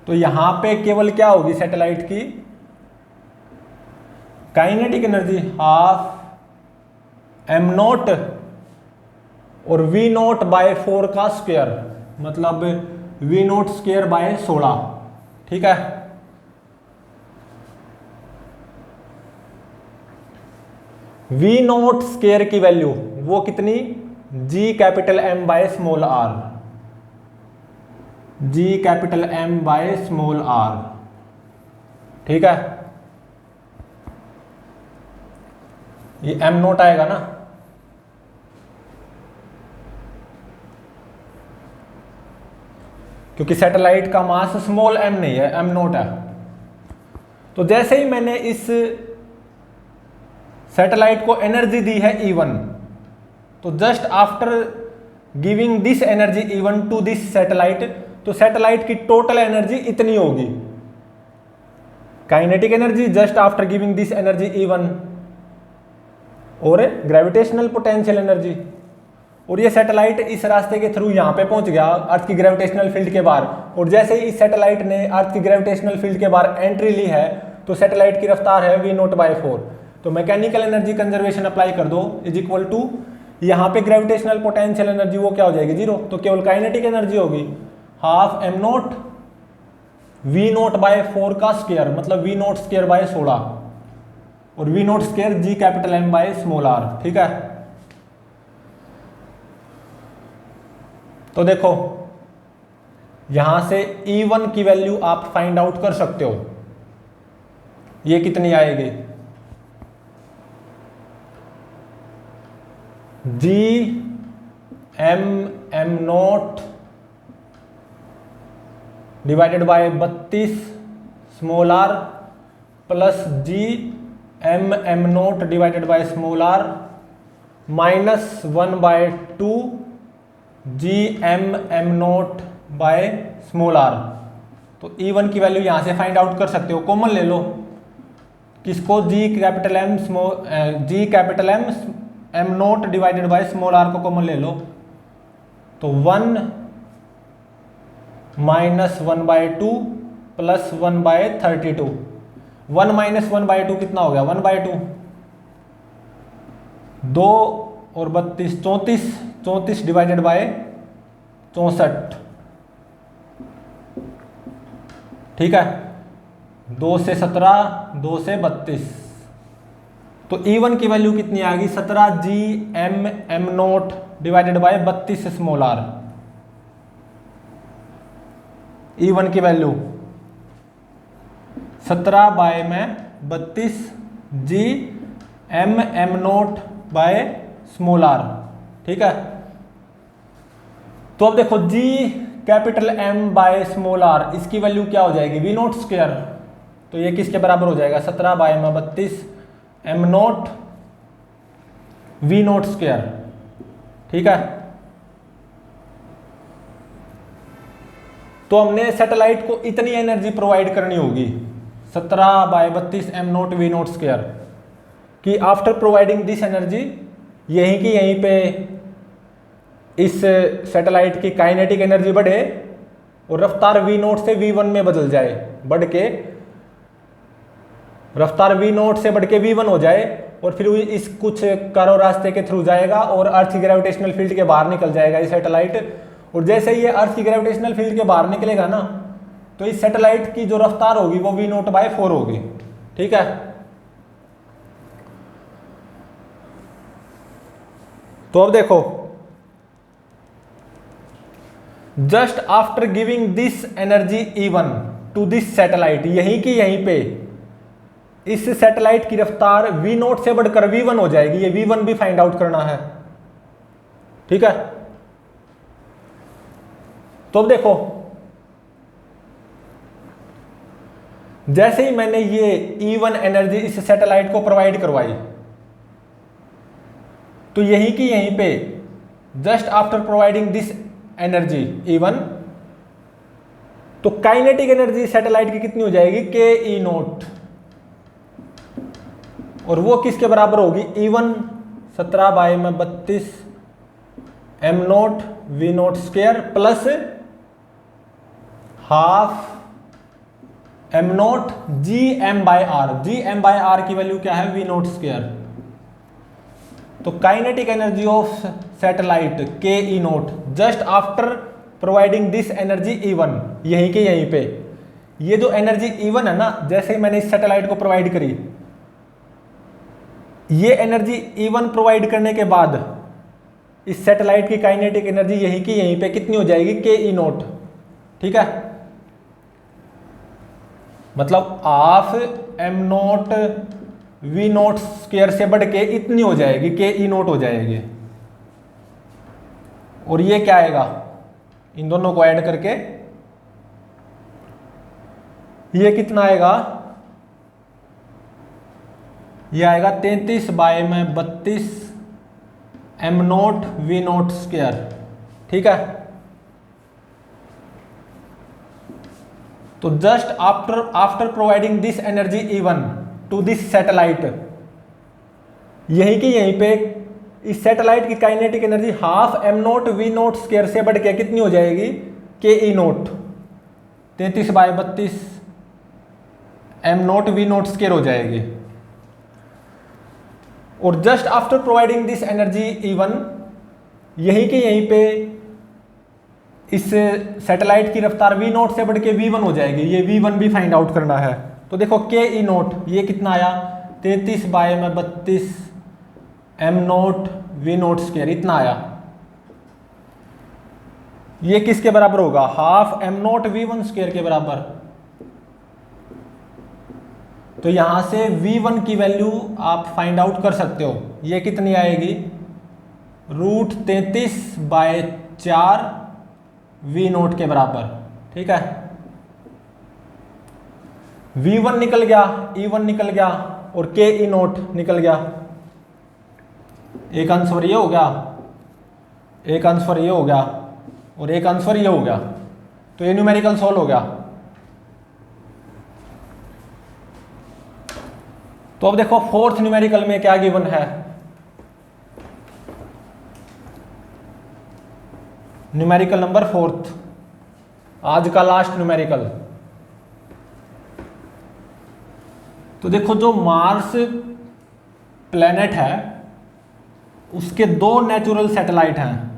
तो यहां पे केवल क्या होगी सैटेलाइट की? Kinetic energy half M not और वी नॉट बाय 4 का स्क्वायर, मतलब वी नॉट स्क्वायर बाय 16। ठीक है, वी नॉट स्क्वायर की वैल्यू वो कितनी? G capital M by small R, G capital M by small R. ठीक है, ये एम नोट आएगा ना, क्योंकि सैटेलाइट का मास स्मॉल एम नहीं है, एम नोट है। तो जैसे ही मैंने इस सैटेलाइट को एनर्जी दी है इवन, तो just after giving this energy even to this satellite, तो सैटेलाइट की टोटल एनर्जी इतनी होगी। Kinetic energy just after giving this energy even, और ग्रेविटेशनल पोटेंशियल एनर्जी। और ये सैटेलाइट इस रास्ते के थ्रू यहाँ पे पहुंच गया अर्थ की ग्रेविटेशनल फील्ड के बाहर, और जैसे ही इस सैटेलाइट ने अर्थ की ग्रेविटेशनल फील्ड के बाहर एंट्री ली है तो सैटेलाइट की रफ्तार है वी नॉट बाय 4। तो मैकेनिकल एनर्जी कंजर्वेशन अप्लाई कर दो, इज इक्वल टू यहाँ पे ग्रेविटेशनल पोटेंशियल एनर्जी वो क्या हो जाएगी? 0। तो केवल काइनेटिक एनर्जी होगी half M naught we naught by 4 का स्क्वायर, मतलब वी नॉट स्क्वायर बाय 16, और V not square G capital M by small R. ठीक है, तो देखो यहां से E1 की वैल्यू आप फाइंड आउट कर सकते हो, ये कितनी आएगी? G M naught divided by 32 small R plus G M naught divided by small R minus 1/2 G M naught by small R. तो E1 की वैल्यू यहाँ से फाइंड आउट कर सकते हो, कॉमन ले लो। किसको? G capital M M note divided by small r को कॉमन ले लो। तो 1 माइनस 1/2 प्लस 1/32। 1 माइनस 1/2 कितना हो गया? 1/2। 2 और 32 34, 34 डिवाइडेड बाय 64। ठीक है, 2 से 17, 2 से 32। तो E1 की वैल्यू कितनी आ गई? 17 G M note divided by 32 small r। E1 की वैल्यू 17 बाय में 32 G M note bye small r। ठीक है, तो अब देखो G capital M bye small r, इसकी वैल्यू क्या हो जाएगी? V note square. तो ये किसके बराबर हो जाएगा? 17 बाय में 32 M note V note square. ठीक है, तो हमने सैटेलाइट को इतनी एनर्जी प्रोवाइड करनी होगी 17 by 32 M note V note square कि आफ्टर प्रोवाइडिंग दिस एनर्जी यहीं की यहीं पे इस सैटेलाइट की काइनेटिक एनर्जी बढ़े और रफ्तार V नोट से V1 में बदल जाए, बढ़ के रफ्तार V नोट से बढ़ के V1 हो जाए और फिर इस कुछ करो रास्ते के थ्रू जाएगा और अर्थ की ग्रेविटेशनल फील्ड के बाहर निकल जाएगा ये सैटेलाइट। और जैसे ही ये अर्थ की ग्रेविटेशनल फील्ड के बाहर निकलेगा ना, तो इस सैटेलाइट की जो रफ्तार होगी वो V नोट बाय 4 होगी। ठीक है, तो अब देखो, just after giving this energy E1 to this satellite, यहीं की यहीं पे इस सैटेलाइट की रफ्तार V नोट से बढ़कर V1 हो जाएगी। ये V1 भी फाइंड आउट करना है। ठीक है, तो अब देखो, जैसे ही मैंने ये E1 एनर्जी इस सैटेलाइट को प्रोवाइड करवाई, तो यहीं की यहीं पे just after providing this energy E1, तो काइनेटिक एनर्जी सैटेलाइट की कितनी हो जाएगी? KE note. और वो किसके बराबर होगी? E1 17 बाय में 32 M note V note square plus half M not G M by R। G M by R की वैल्यू क्या है? V note square. तो kinetic energy of satellite KE not just after providing this energy E1, यहीं के यहीं पे ये जो एनर्जी E1 है ना, जैसे ही मैंने इस सैटेलाइट को प्रोवाइड करी, ये एनर्जी E1 प्रोवाइड करने के बाद इस सैटेलाइट की काइनेटिक एनर्जी यहीं की यहीं पे कितनी हो जाएगी? KE note. ठीक है, मतलब half M note V note square से बढ़ के इतनी हो जाएगी, KE नोट हो जाएगी। और ये क्या आएगा? इन दोनों को ऐड करके ये कितना आएगा? ये आएगा 33 बाय में 32 M note V note square. ठीक है, तो just after providing this energy E1 to this satellite, यहीं की यहीं पे इस सैटेलाइट की kinetic energy half M note V note square से बढ़ के कितनी हो जाएगी? KE naught. 33 by 32 M note V note square हो जाएगी। और just after providing this energy E1, यहीं के यहीं पे इस सैटेलाइट की रफ्तार V नोट से बढ़ के V1 हो जाएगी। ये V1 भी फाइंड आउट करना है। तो देखो KE नोट ये कितना आया? 33 बाय में 32 M note V note square, इतना आया। ये किसके बराबर होगा? Half M note V1 square के बराबर। तो यहां से V1 की वैल्यू आप फाइंड आउट कर सकते हो। ये कितनी आएगी? √33 बाय 4 V नोट के बराबर। ठीक है, V1 निकल गया, E1 निकल गया और KE नोट निकल गया। एक आंसर ये हो गया, एक आंसर ये हो गया और एक आंसर ये हो गया। तो ये न्यूमेरिकल सॉल्व हो गया। तो अब देखो फोर्थ न्यूमेरिकल में क्या गिवन है। न्यूमेरिकल नंबर फोर्थ, आज का लास्ट न्यूमेरिकल। तो देखो जो मार्स प्लेनेट है उसके दो नेचुरल सैटेलाइट हैं,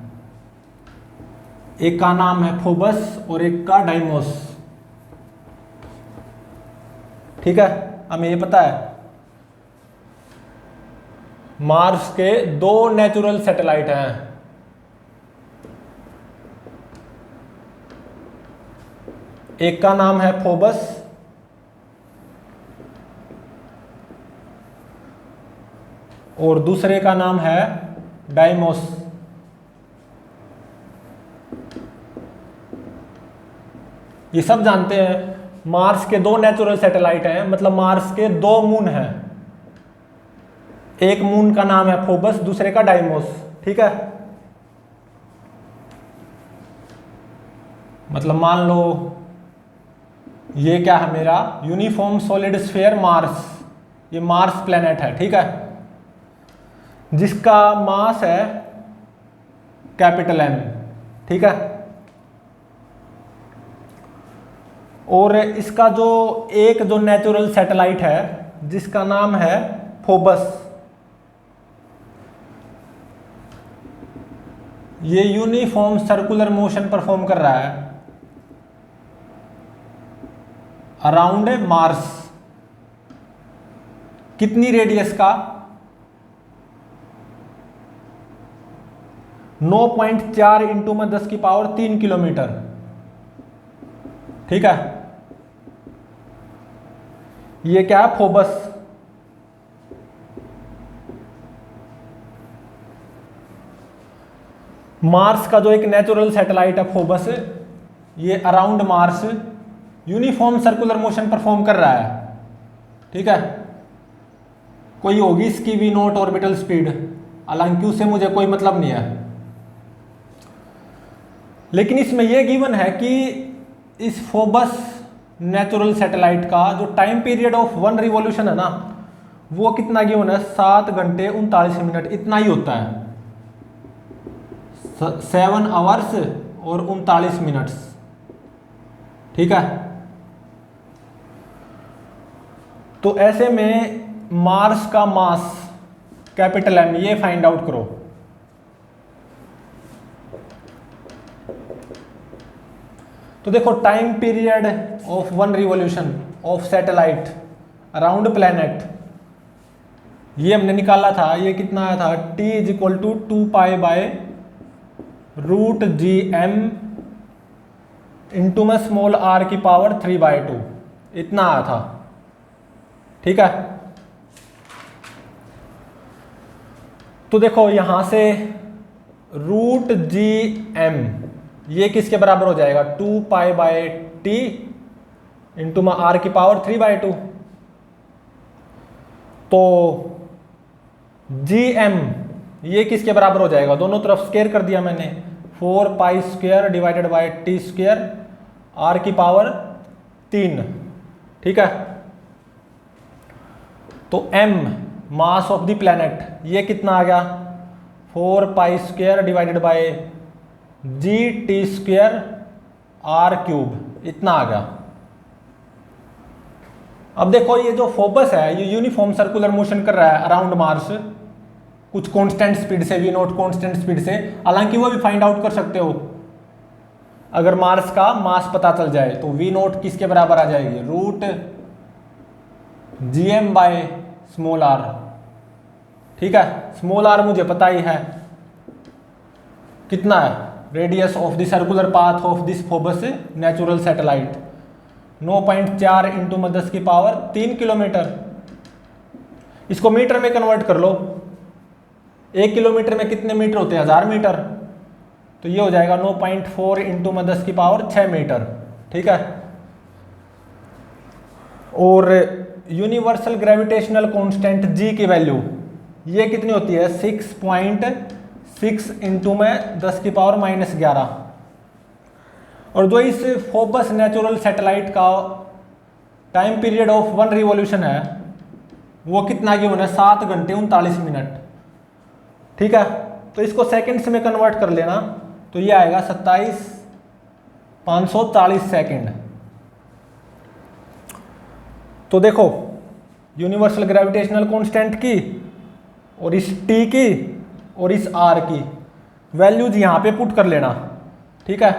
एक का नाम है फोबस और एक का डाइमोस। ठीक है, हमें ये पता है मार्स के दो नेचुरल सैटेलाइट हैं, एक का नाम है फोबस और दूसरे का नाम है डाइमोस। ये सब जानते हैं मार्स के दो नेचुरल सैटेलाइट हैं, मतलब मार्स के दो मून हैं, एक मून का नाम है फोबस, दूसरे का डाइमोस। ठीक है, मतलब मान लो ये क्या है मेरा यूनिफॉर्म सॉलिड स्फीयर मार्स, ये मार्स प्लेनेट है। ठीक है, जिसका मास है कैपिटल M। ठीक है, और इसका जो एक जो नेचुरल सैटेलाइट है जिसका नाम है फोबस, ये यूनिफॉर्म सर्कुलर मोशन परफॉर्म कर रहा है अराउंड मार्स। कितनी रेडियस का? 9.4 इंटू में 10 की पावर 3 किलोमीटर। ठीक है, ये क्या है फोबस। मार्स का जो एक नेचुरल सैटेलाइट है फोबस, ये around Mars uniform circular motion perform कर रहा है। ठीक है, कोई होगी इसकी वी नॉट ऑर्बिटल स्पीड, हालांकि उससे मुझे कोई मतलब नहीं है, लेकिन इसमें यह गिवन है कि इस फोबस नेचुरल सैटेलाइट का जो time period of one revolution है ना, वो कितना गिवन है 7 घंटे 39 मिनट, इतना ही होता है, 7 आवर्स और 39 मिनट्स। ठीक है, तो ऐसे में मार्स का मास कैपिटल M ये फाइंड आउट करो। तो देखो time period of one revolution of satellite around planet, ये हमने निकाला था, ये कितना आया था T is equal to 2π/√gm into में स्मॉल r की पावर 3/2, इतना आया था। ठीक है, तो देखो यहां से √gm ये किसके बराबर हो जाएगा 2π/t इंटू में r की पावर 3/2। तो gm ये किसके बराबर हो जाएगा, दोनों तरफ स्क्वायर कर दिया मैंने, 4π² डिवाइडेड बाय t² r की पावर 3। ठीक है, तो m mass of the planet ये कितना आ गया 4π² डिवाइडेड बाय g_t² r³, इतना आ गया। अब देखो ये जो फोबस है ये यूनिफॉर्म सर्कुलर मोशन कर रहा है अराउंड मार्स कुछ कांस्टेंट स्पीड से, v नॉट कांस्टेंट स्पीड से, हालांकि वो भी फाइंड आउट कर सकते हो अगर मार्स का मास पता चल जाए। तो v नॉट किसके बराबर आ जाएगी √gm/r। ठीक है, स्मॉल r मुझे पता ही है कितना है, radius of the circular path of this Phoebus natural satellite 9.4 into में 10 की पावर 3 किलोमीटर। इसको मीटर में कन्वर्ट कर लो, 1 किलोमीटर में कितने मीटर होते हैं 1000 मीटर, तो ये हो जाएगा 9.4 इंटू में 10 की पावर 6 मीटर। ठीक है, और यूनिवर्सल ग्रेविटेशनल कांस्टेंट g की वैल्यू ये कितनी होती है 6.6 इंटू में 10 की पावर -11। और जो इस फोबस नेचुरल सैटेलाइट का time period of one revolution है वो कितना गिवन है, 7 घंटे 39 मिनट। ठीक है, तो इसको सेकंड्स में कन्वर्ट कर लेना, तो ये आएगा 27,540 सेकंड। तो देखो यूनिवर्सल ग्रेविटेशनल कांस्टेंट की और इस टी की और इस आर की वैल्यूज यहां पे पुट कर लेना। ठीक है,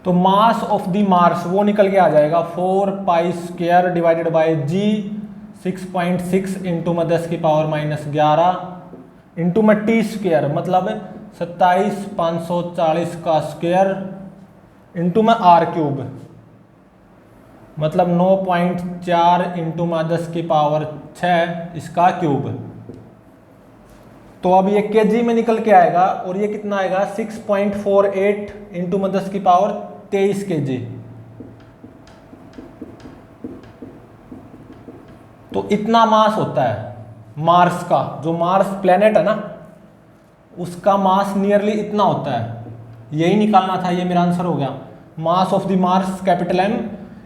तो मास ऑफ द मार्स वो निकल के आ जाएगा 4π² डिवाइडेड बाय जी 6.6 इंटू में 10⁻⁻11 इंटू में टी स्क्वायर मतलब 27,540 का स्क्वायर इंटू में आर क्यूब मतलब 9.4 इंटू में 10⁻6 इसका क्यूब। तो अब ये केजी में निकल के आएगा और ये कितना आएगा 6.48 इंटू में 10⁻23 केजी। तो इतना मास होता है मार्स का, जो मार्स प्लेनेट है ना उसका मास नियरली इतना होता है। यही निकालना था, ये मेरा आंसर हो गया। Mass of the Mars capital M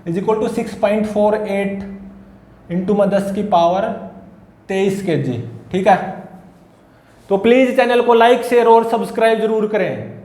is equal to 6.48 into में 10⁻23 केजी। ठीक है, तो प्लीज चैनल को लाइक शेयर और सब्सक्राइब जरूर करें।